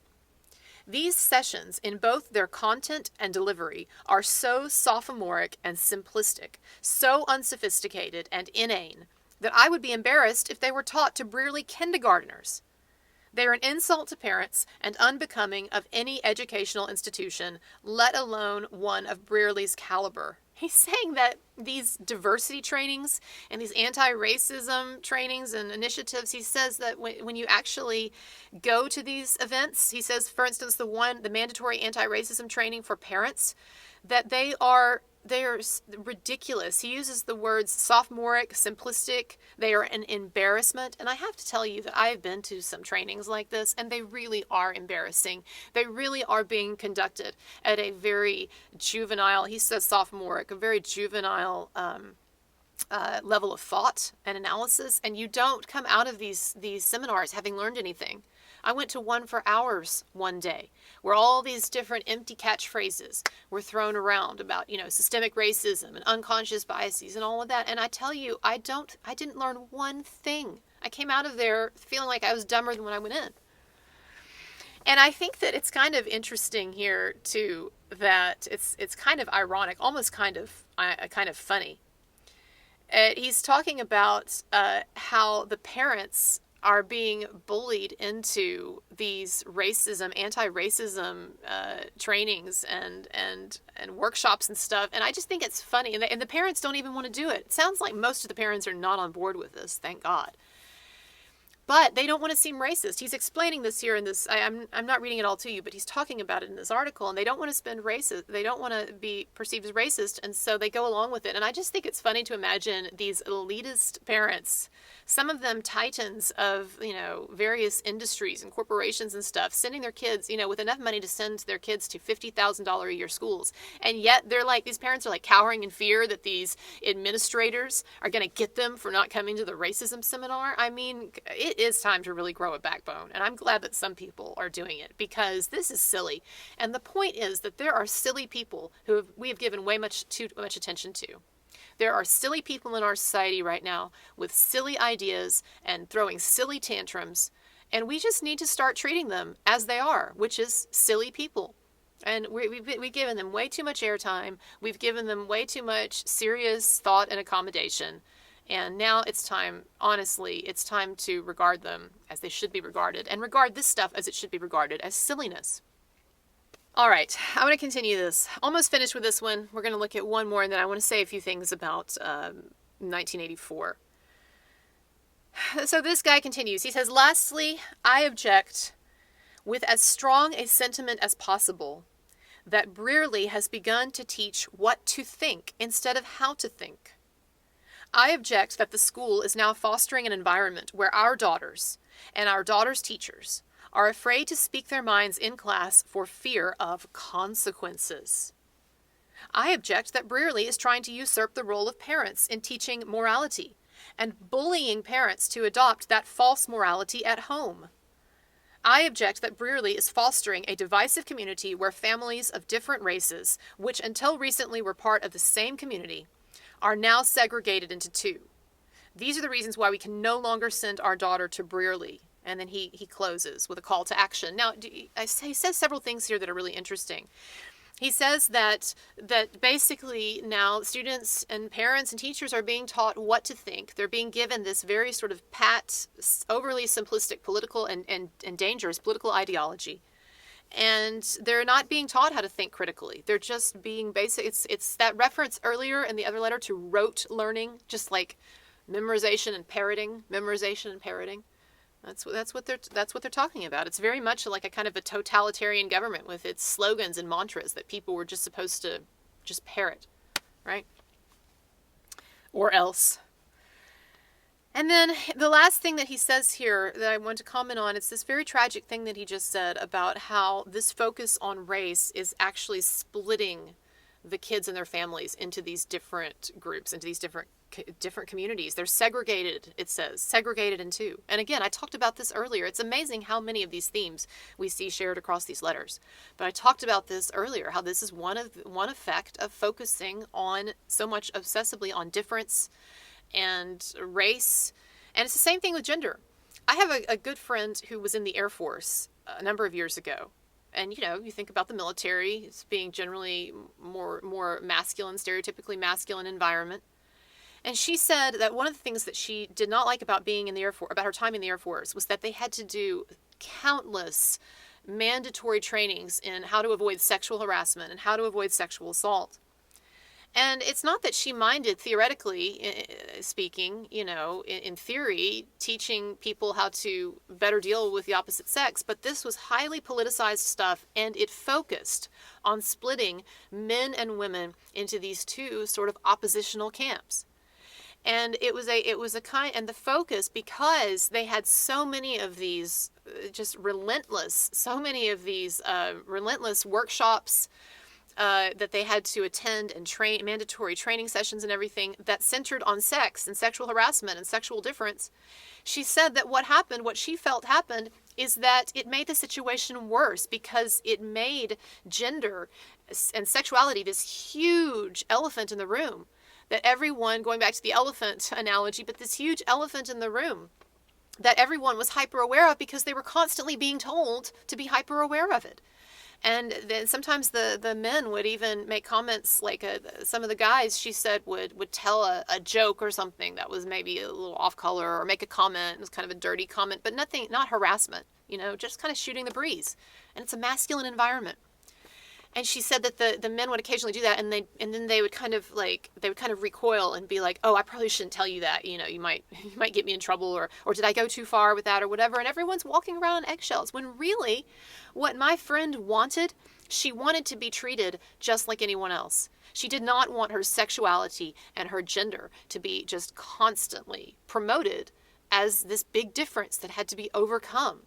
These sessions, in both their content and delivery, are so sophomoric and simplistic, so unsophisticated and inane, that I would be embarrassed if they were taught to Brearley kindergartners. They are an insult to parents and unbecoming of any educational institution, let alone one of Brearley's caliber. He's saying that these diversity trainings and these anti-racism trainings and initiatives, he says that when you actually go to these events, he says, for instance, the mandatory anti-racism training for parents, that they are ridiculous. He uses the words sophomoric, simplistic. They are an embarrassment. And I have to tell you that I've been to some trainings like this, and they really are embarrassing. They really are being conducted at a very juvenile, he says sophomoric, a very juvenile level of thought and analysis. And you don't come out of these seminars having learned anything. I went to one for hours one day where all these different empty catchphrases were thrown around about, systemic racism and unconscious biases and all of that. And I tell you, I didn't learn one thing. I came out of there feeling like I was dumber than when I went in. And I think that it's kind of interesting here too, that it's kind of ironic, almost kind of funny. He's talking about how the parents are being bullied into these anti-racism trainings and workshops and stuff. And I just think it's funny. And the parents don't even want to do it. It sounds like most of the parents are not on board with this, thank God. But they don't want to seem racist. He's explaining this here in this. I'm not reading it all to you, but he's talking about it in this article. And they don't want to spend racist. They don't want to be perceived as racist, and so they go along with it. And I just think it's funny to imagine these elitist parents, some of them titans of various industries and corporations and stuff, sending their kids with enough money to send their kids to $50,000 a year schools, and yet these parents are like cowering in fear that these administrators are going to get them for not coming to the racism seminar. I mean, it is time to really grow a backbone, and I'm glad that some people are doing it, because this is silly. And the point is that there are silly people who we have given too much attention to. There are silly people in our society right now with silly ideas and throwing silly tantrums, and we just need to start treating them as they are, which is silly people. And we've given them way too much airtime. We've given them way too much serious thought and accommodation. And now it's time, honestly, it's time to regard them as they should be regarded, and regard this stuff as it should be regarded, as silliness. All right, I'm going to continue this. Almost finished with this one. We're going to look at one more, and then I want to say a few things about 1984. So this guy continues. He says, lastly, I object with as strong a sentiment as possible that Brearley has begun to teach what to think instead of how to think. I object that the school is now fostering an environment where our daughters and our daughters' teachers are afraid to speak their minds in class for fear of consequences. I object that Brearley is trying to usurp the role of parents in teaching morality and bullying parents to adopt that false morality at home. I object that Brearley is fostering a divisive community where families of different races, which until recently were part of the same community, are now segregated into two. These are the reasons why we can no longer send our daughter to Brearley. And then he closes with a call to action. Now, he says several things here that are really interesting. He says that basically now students and parents and teachers are being taught what to think. They're being given this very sort of pat, overly simplistic political and dangerous political ideology. And they're not being taught how to think critically. They're just being basic. It's that reference earlier in the other letter to rote learning, just like memorization and parroting. That's what they're talking about. It's very much like a kind of a totalitarian government with its slogans and mantras that people were just supposed to just parrot, right? Or else. And then the last thing that he says here that I want to comment on, it's this very tragic thing that he just said about how this focus on race is actually splitting the kids and their families into these different groups, into these different communities. They're segregated, it says, segregated in two. And again, I talked about this earlier. It's amazing how many of these themes we see shared across these letters. But I talked about this earlier, how this is one effect of focusing on so much obsessively on difference and race. And it's the same thing with gender. I have a good friend who was in the Air Force a number of years ago. And, you think about the military, it's being generally more masculine, stereotypically masculine environment. And she said that one of the things that she did not like about being in the Air Force, about her time in the Air Force, was that they had to do countless mandatory trainings in how to avoid sexual harassment and how to avoid sexual assault. And it's not that she minded, theoretically speaking, in theory, teaching people how to better deal with the opposite sex, but this was highly politicized stuff, and it focused on splitting men and women into these two sort of oppositional camps. And it was a kind, and the focus, because they had so many of these relentless workshops that they had to attend and train, mandatory training sessions and everything that centered on sex and sexual harassment and sexual difference. She said that what she felt happened is that it made the situation worse because it made gender and sexuality this huge elephant in the room. That everyone, going back to the elephant analogy, but this huge elephant in the room that everyone was hyper aware of because they were constantly being told to be hyper aware of it. And then sometimes the men would even make comments like some of the guys, she said, would tell a joke or something that was maybe a little off color, or make a comment. It was kind of a dirty comment, but not harassment, just kind of shooting the breeze. And it's a masculine environment. And she said that the men would occasionally do that, and then they would kind of recoil and be like, oh, I probably shouldn't tell you that. You might get me in trouble, or did I go too far with that, or whatever. And everyone's walking around on eggshells when really what my friend wanted, she wanted to be treated just like anyone else. She did not want her sexuality and her gender to be just constantly promoted as this big difference that had to be overcome.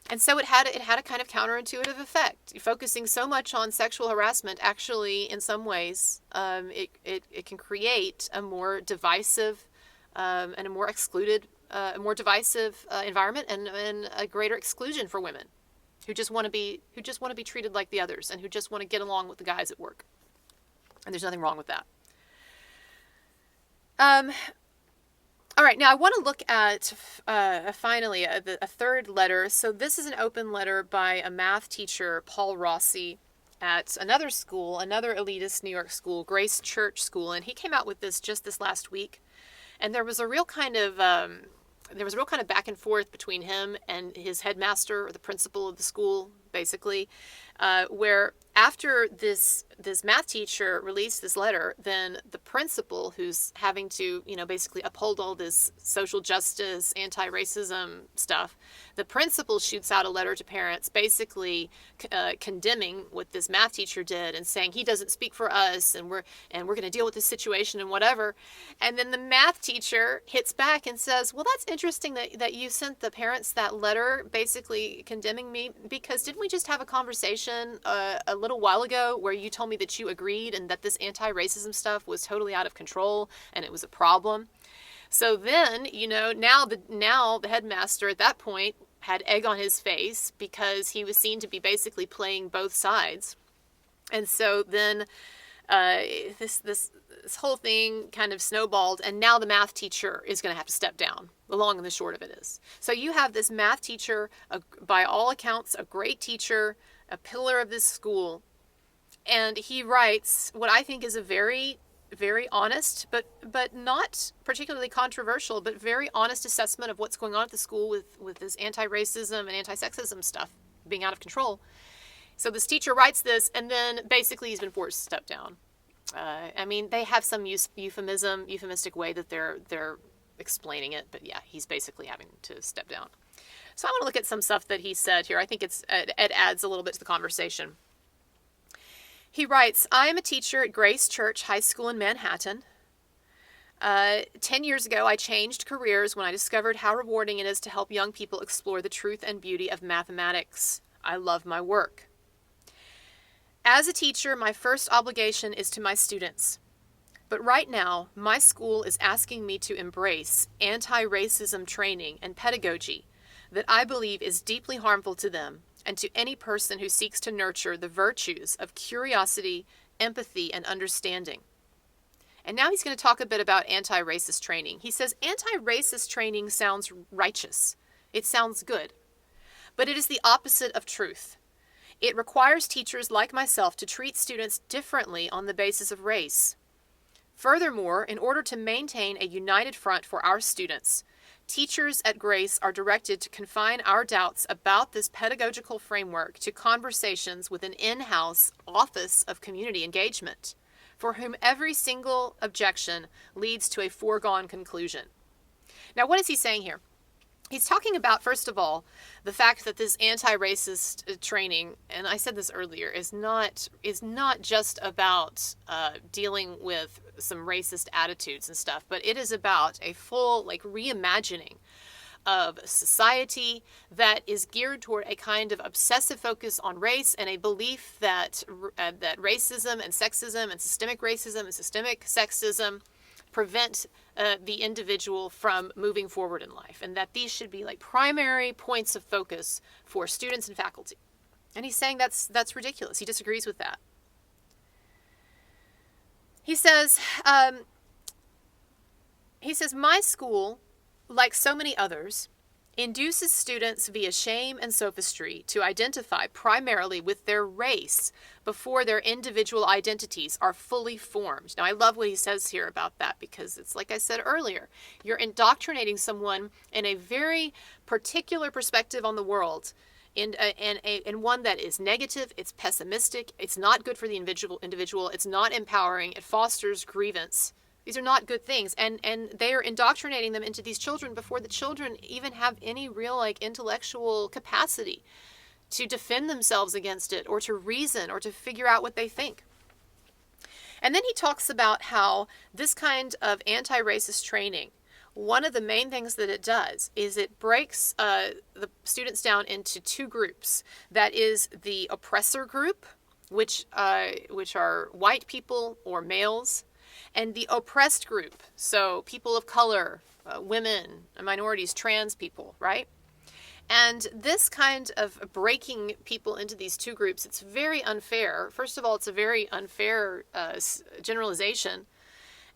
And so it had a kind of counterintuitive effect. Focusing so much on sexual harassment, actually, in some ways, it can create a more divisive and a more excluded, a more divisive environment, and a greater exclusion for women who just want to be treated like the others, and who just want to get along with the guys at work. And there's nothing wrong with that. All right, now I want to look at, finally, a third letter. So this is an open letter by a math teacher, Paul Rossi, at another school, another elitist New York school, Grace Church School, and he came out with this just this last week. And there was a real kind of back and forth between him and his headmaster, or the principal of the school, basically, where after this math teacher released this letter, then the principal, who's having to, basically uphold all this social justice, anti-racism stuff, the principal shoots out a letter to parents basically condemning what this math teacher did and saying he doesn't speak for us, and we're going to deal with this situation and whatever. And then the math teacher hits back and says, well, that's interesting that you sent the parents that letter basically condemning me, because didn't we just have a conversation a little while ago where you told me that you agreed and that this anti-racism stuff was totally out of control and it was a problem? So then, now the headmaster at that point had egg on his face because he was seen to be basically playing both sides. And so then this whole thing kind of snowballed, and now the math teacher is going to have to step down. The long and the short of it is. So you have this math teacher, by all accounts, a great teacher, a pillar of this school, and he writes what I think is a very, very honest, but not particularly controversial, but very honest assessment of what's going on at the school with this anti-racism and anti-sexism stuff being out of control. So this teacher writes this, and then basically he's been forced to step down. They have some euphemistic way that they're explaining it, but yeah, he's basically having to step down. So I want to look at some stuff that he said here. I think it adds a little bit to the conversation. He writes, I am a teacher at Grace Church High School in Manhattan. 10 years ago, I changed careers when I discovered how rewarding it is to help young people explore the truth and beauty of mathematics. I love my work. As a teacher, my first obligation is to my students. But right now, my school is asking me to embrace anti-racism training and pedagogy that I believe is deeply harmful to them and to any person who seeks to nurture the virtues of curiosity, empathy, and understanding. And now he's going to talk a bit about anti-racist training. He says anti-racist training sounds righteous. It sounds good. But it is the opposite of truth. It requires teachers like myself to treat students differently on the basis of race. Furthermore, in order to maintain a united front for our students, teachers at Grace are directed to confine our doubts about this pedagogical framework to conversations with an in-house Office of Community Engagement. for whom every single objection leads to a foregone conclusion. Now, what is he saying here? He's talking about, first of all, the fact that this anti-racist training, and I said this earlier, is not just about dealing with some racist attitudes and stuff, but it is about a full reimagining of society that is geared toward a kind of obsessive focus on race and a belief that that racism and sexism and systemic racism and systemic sexism prevent the individual from moving forward in life, and that these should be primary points of focus for students and faculty. And he's saying that's ridiculous. He disagrees with that. He says, my school, like so many others, induces students via shame and sophistry to identify primarily with their race before their individual identities are fully formed. Now, I love what he says here about that, because it's like I said earlier, you're indoctrinating someone in a very particular perspective on the world, in one that is negative, it's pessimistic, it's not good for the individual, it's not empowering, it fosters grievance. These are not good things, and they are indoctrinating them into these children before the children even have any real intellectual capacity to defend themselves against it, or to reason, or to figure out what they think. And then he talks about how this kind of anti-racist training, one of the main things that it does is it breaks the students down into two groups. That is the oppressor group, which are white people or males, and the oppressed group, so people of color, women, minorities, trans people, right? And this kind of breaking people into these two groups, it's very unfair. First of all, it's a very unfair generalization.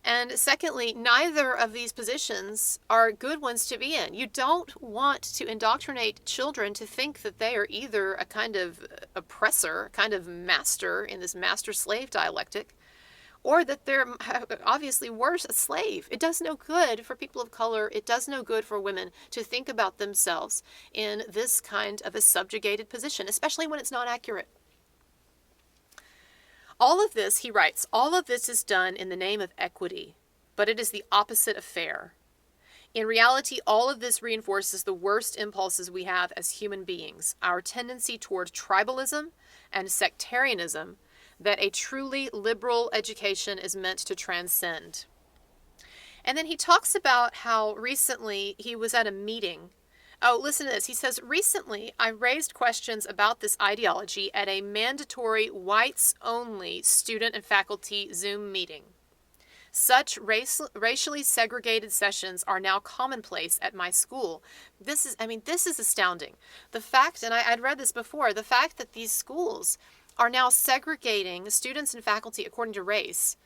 And secondly, neither of these positions are good ones to be in. You don't want to indoctrinate children to think that they are either a kind of oppressor, a kind of master in this master-slave dialectic, or that they're obviously worse, a slave. It does no good for people of color. It does no good for women to think about themselves in this kind of a subjugated position, especially when it's not accurate. All of this, he writes, all of this is done in the name of equity, but it is the opposite of fair. In reality, all of this reinforces the worst impulses we have as human beings, our tendency toward tribalism and sectarianism, that a truly liberal education is meant to transcend. And then he talks about how recently he was at a meeting. Oh, listen to this. He says, recently I raised questions about this ideology at a mandatory whites-only student and faculty Zoom meeting. Such racially segregated sessions are now commonplace at my school. This is astounding. The fact, and I'd read this before, the fact that these schools are now segregating students and faculty according to race.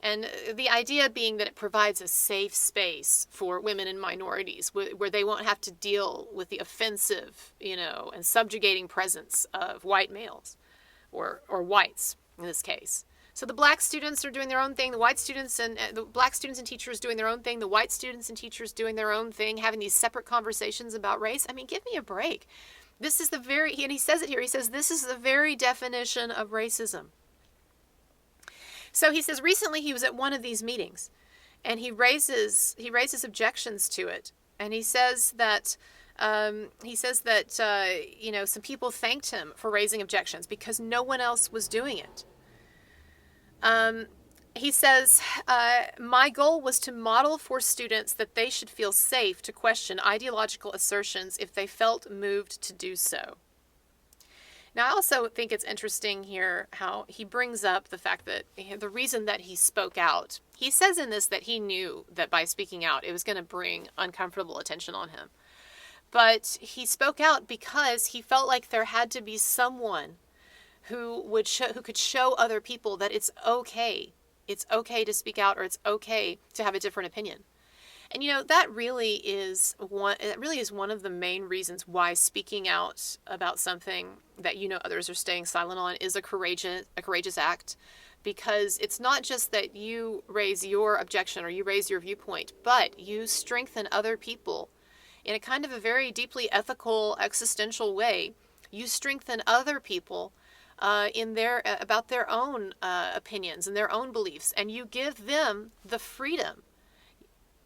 And the idea being that it provides a safe space for women and minorities where they won't have to deal with the offensive, and subjugating presence of white males or whites in this case. So the black students are doing their own thing, the white students and the black students and teachers doing their own thing, the white students and teachers doing their own thing, having these separate conversations about race. Give me a break. This is and he says it here, he says, this is the very definition of racism. So he says recently he was at one of these meetings and he raises objections to it. And he says that, some people thanked him for raising objections because no one else was doing it. He says, my goal was to model for students that they should feel safe to question ideological assertions if they felt moved to do so. Now, I also think it's interesting here how he brings up the fact that the reason that he spoke out, he says in this that he knew that by speaking out, it was going to bring uncomfortable attention on him. But he spoke out because he felt like there had to be someone who could show other people that it's okay. It's okay to speak out, or it's okay to have a different opinion. And that really is one of the main reasons why speaking out about something that others are staying silent on is a courageous act, because it's not just that you raise your objection or you raise your viewpoint, but you strengthen other people in a kind of a very deeply ethical, existential way. You strengthen other people about their own opinions and their own beliefs, and you give them the freedom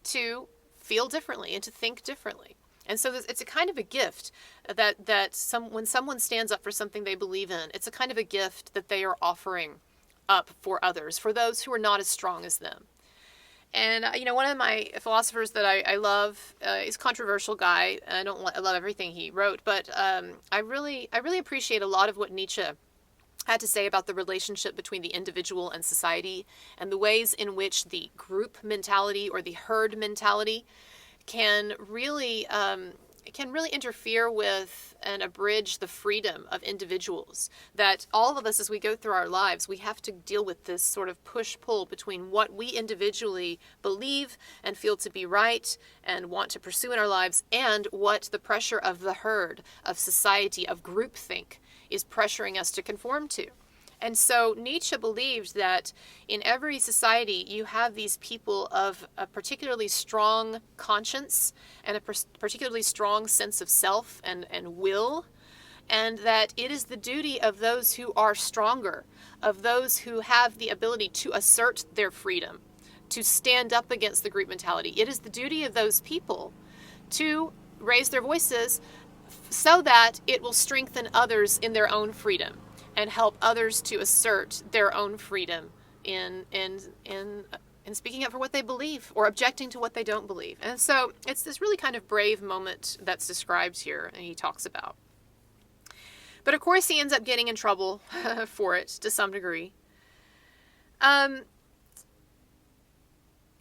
to feel differently and to think differently. And so it's a kind of a gift when someone stands up for something they believe in, it's a kind of a gift that they are offering up for others, for those who are not as strong as them. And, one of my philosophers that I love is a controversial guy. I love everything he wrote, but I really appreciate a lot of what Nietzsche had to say about the relationship between the individual and society, and the ways in which the group mentality or the herd mentality can really interfere with and abridge the freedom of individuals. That all of us, as we go through our lives, we have to deal with this sort of push-pull between what we individually believe and feel to be right and want to pursue in our lives, and what the pressure of the herd, of society, of groupthink is pressuring us to conform to. And so Nietzsche believed that in every society you have these people of a particularly strong conscience and a particularly strong sense of self and will, and that it is the duty of those who are stronger, of those who have the ability to assert their freedom, to stand up against the group mentality. It is the duty of those people to raise their voices so that it will strengthen others in their own freedom and help others to assert their own freedom in speaking up for what they believe or objecting to what they don't believe. And so it's this really kind of brave moment that's described here and he talks about. But of course he ends up getting in trouble for it to some degree.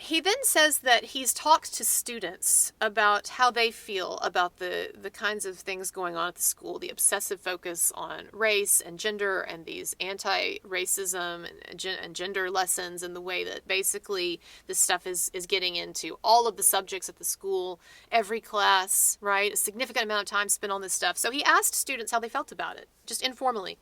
He then says that he's talked to students about how they feel about the kinds of things going on at the school, the obsessive focus on race and gender and these anti-racism and gender lessons, and the way that basically this stuff is getting into all of the subjects at the school, every class, right? A significant amount of time spent on this stuff. So he asked students how they felt about it, just informally.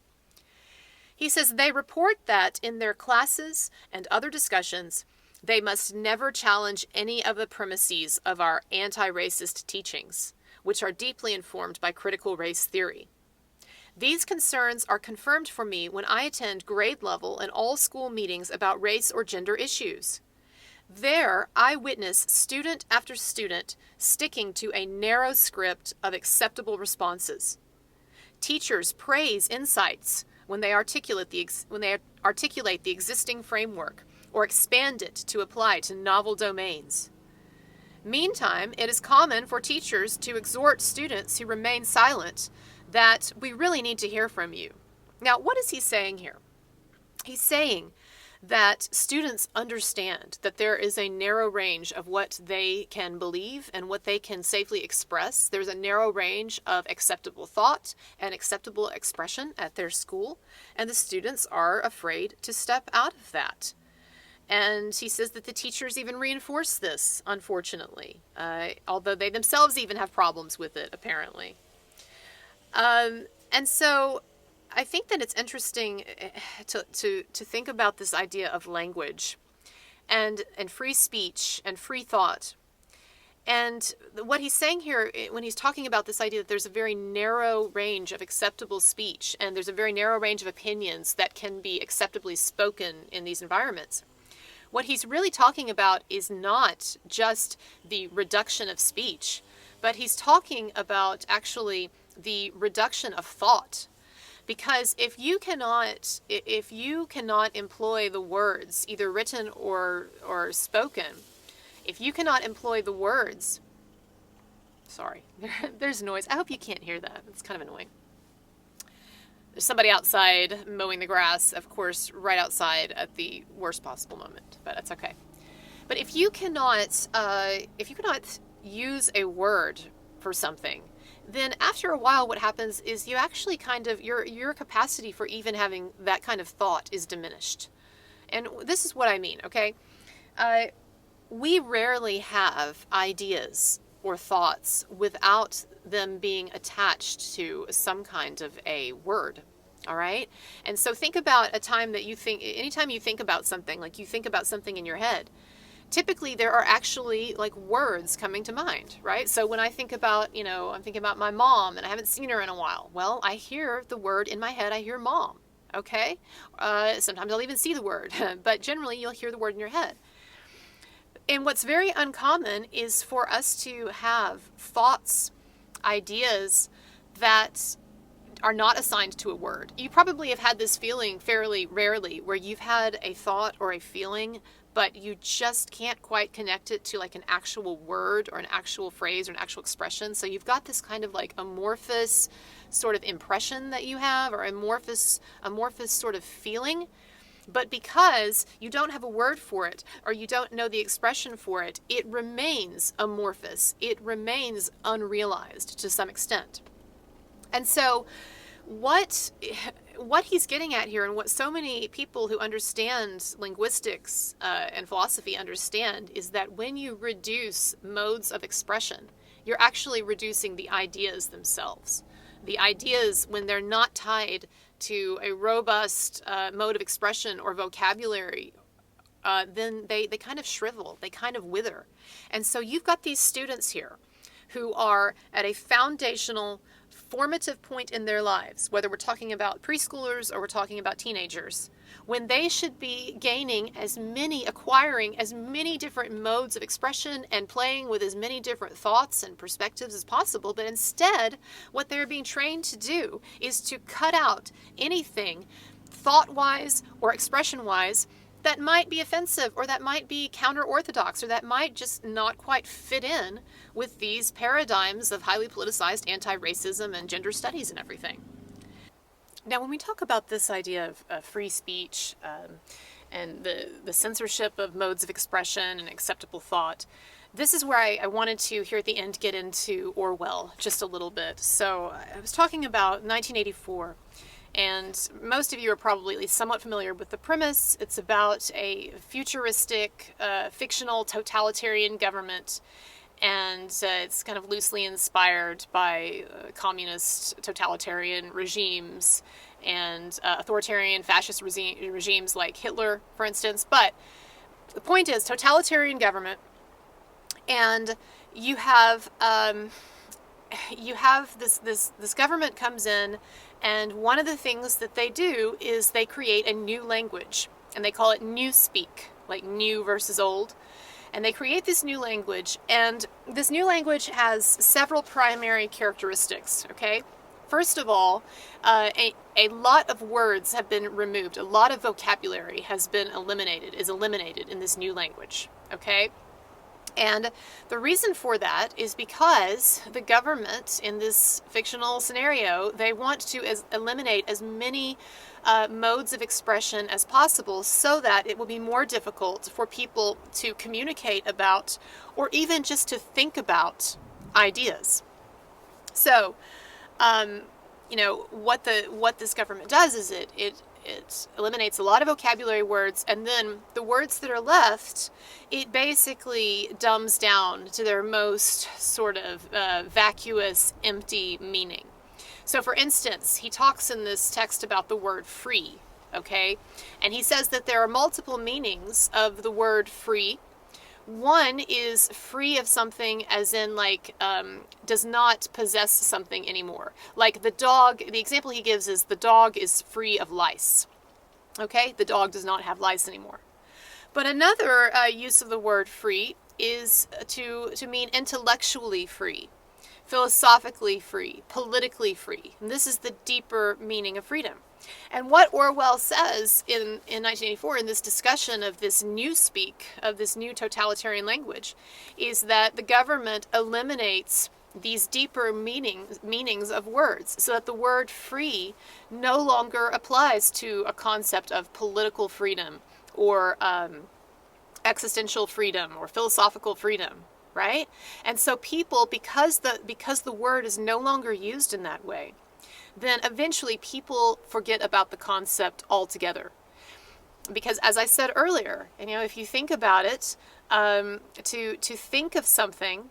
He says they report that in their classes and other discussions, they must never challenge any of the premises of our anti-racist teachings, which are deeply informed by critical race theory. These concerns are confirmed for me when I attend grade level and all school meetings about race or gender issues. There, I witness student after student sticking to a narrow script of acceptable responses. Teachers praise insights when they articulate the existing framework, or expand it to apply to novel domains. Meantime, it is common for teachers to exhort students who remain silent that we really need to hear from you. Now, what is he saying here? He's saying that students understand that there is a narrow range of what they can believe and what they can safely express. There's a narrow range of acceptable thought and acceptable expression at their school, and the students are afraid to step out of that. And he says that the teachers even reinforce this, unfortunately, although they themselves even have problems with it, apparently. And so I think that it's interesting to think about this idea of language and free speech and free thought. And what he's saying here, when he's talking about this idea that there's a very narrow range of acceptable speech and there's a very narrow range of opinions that can be acceptably spoken in these environments, what he's really talking about is not just the reduction of speech, but he's talking about actually the reduction of thought. Because if you cannot employ the words, either written or spoken, if you cannot employ the words, sorry, there's noise. I hope you can't hear that. It's kind of annoying. There's somebody outside mowing the grass, of course, right outside at the worst possible moment, but that's okay. But if you cannot use a word for something, then after a while what happens is you actually kind of, your capacity for even having that kind of thought is diminished. And this is what I mean, okay? We rarely have ideas or thoughts without them being attached to some kind of a word. All right. And so think about a time that anytime you think about something, like you think about something in your head, typically there are actually like words coming to mind, right? So when I think about, I'm thinking about my mom and I haven't seen her in a while. Well, I hear the word in my head, I hear mom. okay? Sometimes I'll even see the word, but generally you'll hear the word in your head. And what's very uncommon is for us to have thoughts, ideas that are not assigned to a word. You probably have had this feeling fairly rarely where you've had a thought or a feeling, but you just can't quite connect it to like an actual word or an actual phrase or an actual expression. So you've got this kind of like amorphous sort of impression that you have, or amorphous sort of feeling. But because you don't have a word for it, or you don't know the expression for it, it remains amorphous. It remains unrealized to some extent. And so what he's getting at here, and what so many people who understand linguistics and philosophy understand, is that when you reduce modes of expression, you're actually reducing the ideas themselves. The ideas, when they're not tied to a robust mode of expression or vocabulary, then they kind of shrivel, they kind of wither. And so you've got these students here who are at a foundational, formative point in their lives, whether we're talking about preschoolers or we're talking about teenagers, when they should be acquiring as many different modes of expression and playing with as many different thoughts and perspectives as possible. But instead, what they're being trained to do is to cut out anything thought-wise or expression-wise that might be offensive, or that might be counter-orthodox, or that might just not quite fit in with these paradigms of highly politicized anti-racism and gender studies and everything. Now, when we talk about this idea of free speech and the censorship of modes of expression and acceptable thought, this is where I wanted to, here at the end, get into Orwell just a little bit. So I was talking about 1984. And most of you are probably at least somewhat familiar with the premise. It's about a futuristic, fictional totalitarian government, and it's kind of loosely inspired by communist totalitarian regimes and authoritarian fascist regimes like Hitler, for instance. But the point is, totalitarian government, and you have this government comes in. And one of the things that they do is they create a new language, and they call it newspeak, like new versus old. And they create this new language, and this new language has several primary characteristics, okay? First of all, a lot of words have been removed. A lot of vocabulary is eliminated in this new language, okay? And the reason for that is because the government, in this fictional scenario, they want to eliminate as many modes of expression as possible, so that it will be more difficult for people to communicate about, or even just to think about, ideas. So, what this government does is it eliminates a lot of vocabulary words, and then the words that are left, it basically dumbs down to their most sort of vacuous, empty meaning. So for instance, he talks in this text about the word free, okay? And he says that there are multiple meanings of the word free. One is free of something, as in like does not possess something anymore. Like the dog, the example he gives is the dog is free of lice. Okay, the dog does not have lice anymore. But another use of the word free is to mean intellectually free, philosophically free, politically free. And this is the deeper meaning of freedom. And what Orwell says in 1984 in this discussion of this new speak, of this new totalitarian language, is that the government eliminates these deeper meanings of words, so that the word free no longer applies to a concept of political freedom or existential freedom or philosophical freedom, right? And so people, because the word is no longer used in that way, then eventually people forget about the concept altogether. Because as I said earlier, if you think about it, to think of something,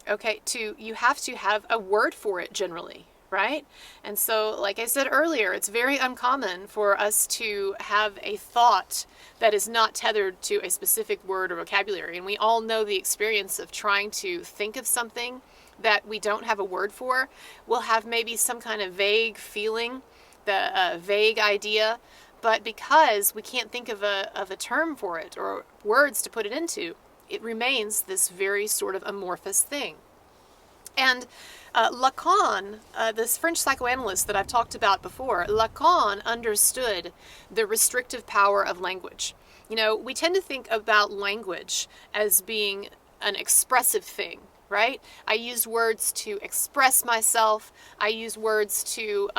okay, you have to have a word for it generally, right? And so, like I said earlier, it's very uncommon for us to have a thought that is not tethered to a specific word or vocabulary. And we all know the experience of trying to think of something that we don't have a word for. We'll have maybe some kind of vague feeling vague idea, but because we can't think of a term for it or words to put it into, it remains this very sort of amorphous thing. And Lacan, this French psychoanalyst that I've talked about before, Lacan understood the restrictive power of language. You know, we tend to think about language as being an expressive thing, right? I use words to express myself. I use words to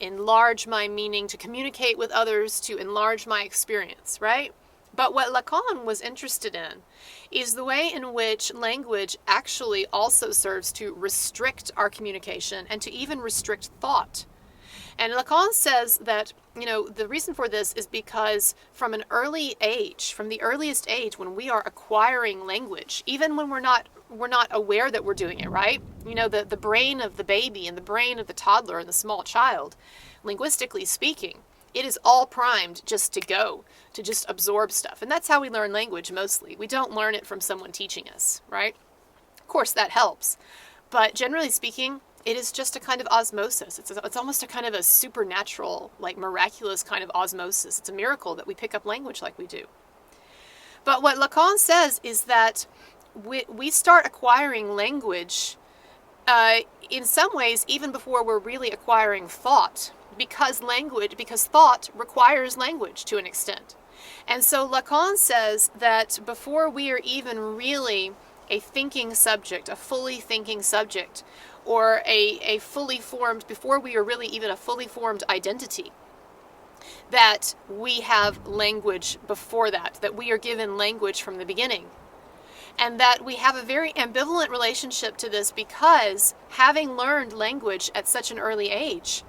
enlarge my meaning, to communicate with others, to enlarge my experience, right? But what Lacan was interested in is the way in which language actually also serves to restrict our communication and to even restrict thought. And Lacan says that, you know, the reason for this is because from an early age, from the earliest age, when we are acquiring language, even when we're not aware that we're doing it, right? You know, the brain of the baby and the brain of the toddler and the small child, linguistically speaking, it is all primed just to go, to just absorb stuff. And that's how we learn language mostly. We don't learn it from someone teaching us, right? Of course, that helps. But generally speaking, it is just a kind of osmosis. It's almost a kind of a supernatural, like miraculous kind of osmosis. It's a miracle that we pick up language like we do. But what Lacan says is that we start acquiring language in some ways even before we're really acquiring thought, because thought requires language to an extent. And so Lacan says that before we are even really a thinking subject, a fully thinking subject, or a fully formed, before we are really even a fully formed identity, that we have language before that we are given language from the beginning. And that we have a very ambivalent relationship to this because having learned language at such an early age,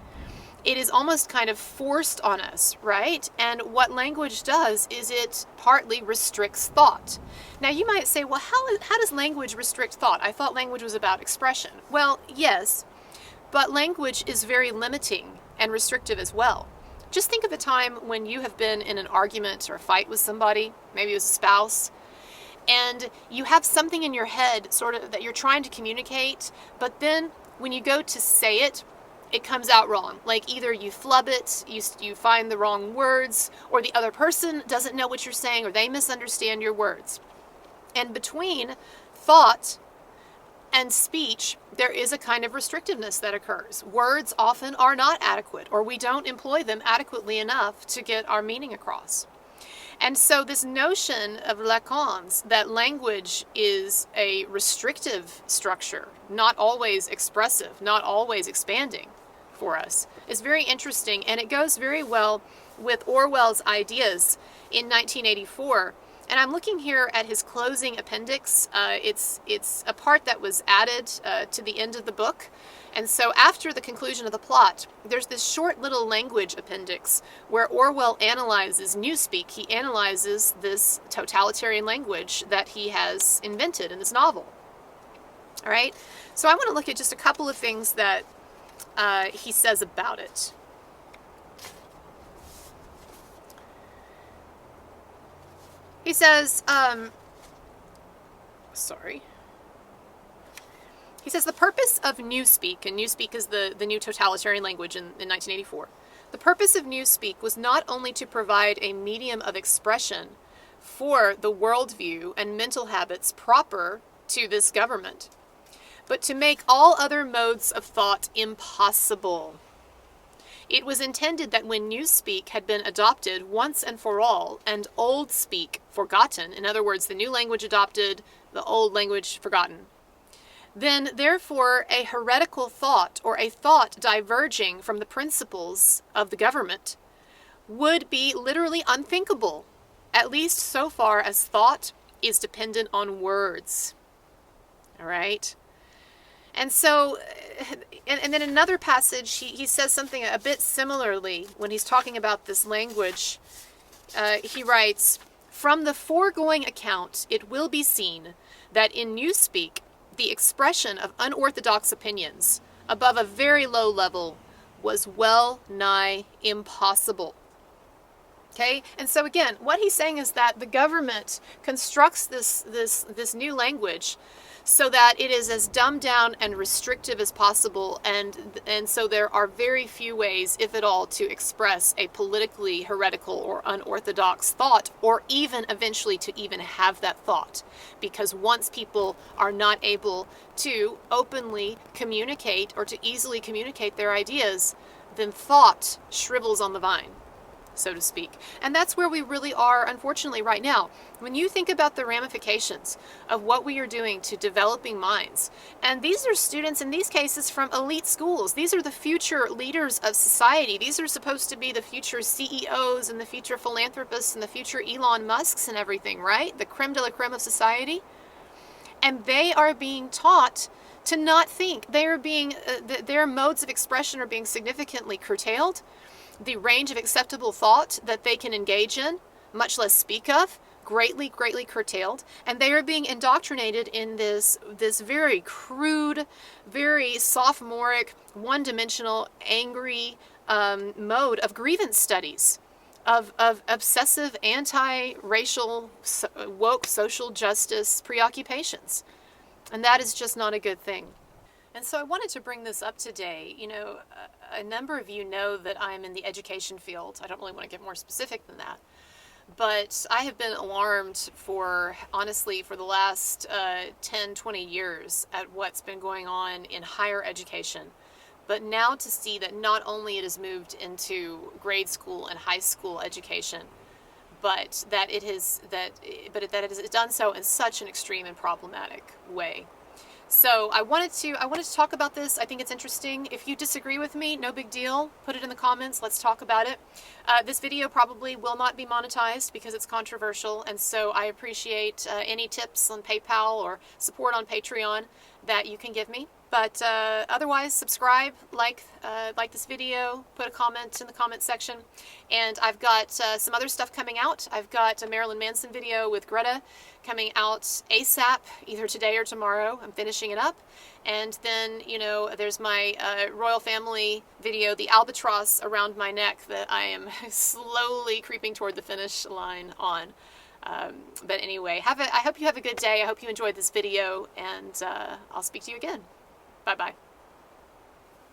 it is almost kind of forced on us, right? And what language does is it partly restricts thought. Now you might say, well, how does language restrict thought? I thought language was about expression. Well, yes, but language is very limiting and restrictive as well. Just think of a time when you have been in an argument or a fight with somebody, maybe it was a spouse, and you have something in your head sort of that you're trying to communicate, but then when you go to say it, it comes out wrong. Like either you flub it, you find the wrong words, or the other person doesn't know what you're saying, or they misunderstand your words. And between thought and speech, there is a kind of restrictiveness that occurs. Words often are not adequate, or we don't employ them adequately enough to get our meaning across. And so this notion of Lacan's that language is a restrictive structure, not always expressive, not always expanding for us, is very interesting, and it goes very well with Orwell's ideas in 1984. And I'm looking here at his closing appendix. It's a part that was added to the end of the book. And so after the conclusion of the plot, there's this short little language appendix where Orwell analyzes Newspeak. He analyzes this totalitarian language that he has invented in this novel. All right? So I want to look at just a couple of things that he says about it. He says, He says the purpose of Newspeak, and Newspeak is the new totalitarian language in 1984. The purpose of Newspeak was not only to provide a medium of expression for the worldview and mental habits proper to this government, but to make all other modes of thought impossible. It was intended that when Newspeak had been adopted once and for all, and Old Speak forgotten, in other words, the new language adopted, the old language forgotten, then therefore a heretical thought, or a thought diverging from the principles of the government, would be literally unthinkable, at least so far as thought is dependent on words. All right? And so, and then another passage, he says something a bit similarly when he's talking about this language. He writes, "From the foregoing account, it will be seen that in Newspeak, the expression of unorthodox opinions above a very low level was well nigh impossible." Okay, and so again, what he's saying is that the government constructs this new language so that it is as dumbed down and restrictive as possible, and so there are very few ways, if at all, to express a politically heretical or unorthodox thought, or even eventually to even have that thought, because once people are not able to openly communicate or to easily communicate their ideas, then thought shrivels on the vine, so to speak. And that's where we really are, unfortunately, right now. When you think about the ramifications of what we are doing to developing minds, and these are students, in these cases, from elite schools. These are the future leaders of society. These are supposed to be the future CEOs and the future philanthropists and the future Elon Musks and everything, right? The creme de la creme of society. And they are being taught to not think. They are being, their modes of expression are being significantly curtailed. The range of acceptable thought that they can engage in, much less speak of, greatly curtailed. And they are being indoctrinated in this very crude, very sophomoric, one-dimensional, angry mode of grievance studies, of obsessive, anti-racial, woke social justice preoccupations. And that is just not a good thing. And so I wanted to bring this up today. You know, a number of you know that I'm in the education field. I don't really want to get more specific than that. But I have been alarmed honestly, for the last 10, 20 years at what's been going on in higher education. But now to see that not only it has moved into grade school and high school education, but that it has done so in such an extreme and problematic way. So I wanted to talk about this. I think it's interesting. If you disagree with me, no big deal. Put it in the comments. Let's talk about it. This video probably will not be monetized because it's controversial, and so I appreciate any tips on PayPal or support on Patreon that you can give me. But otherwise, subscribe, like this video, put a comment in the comment section. And I've got some other stuff coming out. I've got a Marilyn Manson video with Greta coming out ASAP, either today or tomorrow. I'm finishing it up. And then, you know, there's my royal family video, the albatross around my neck, that I am slowly creeping toward the finish line on. But anyway, I hope you have a good day. I hope you enjoyed this video, and I'll speak to you again. Bye-bye.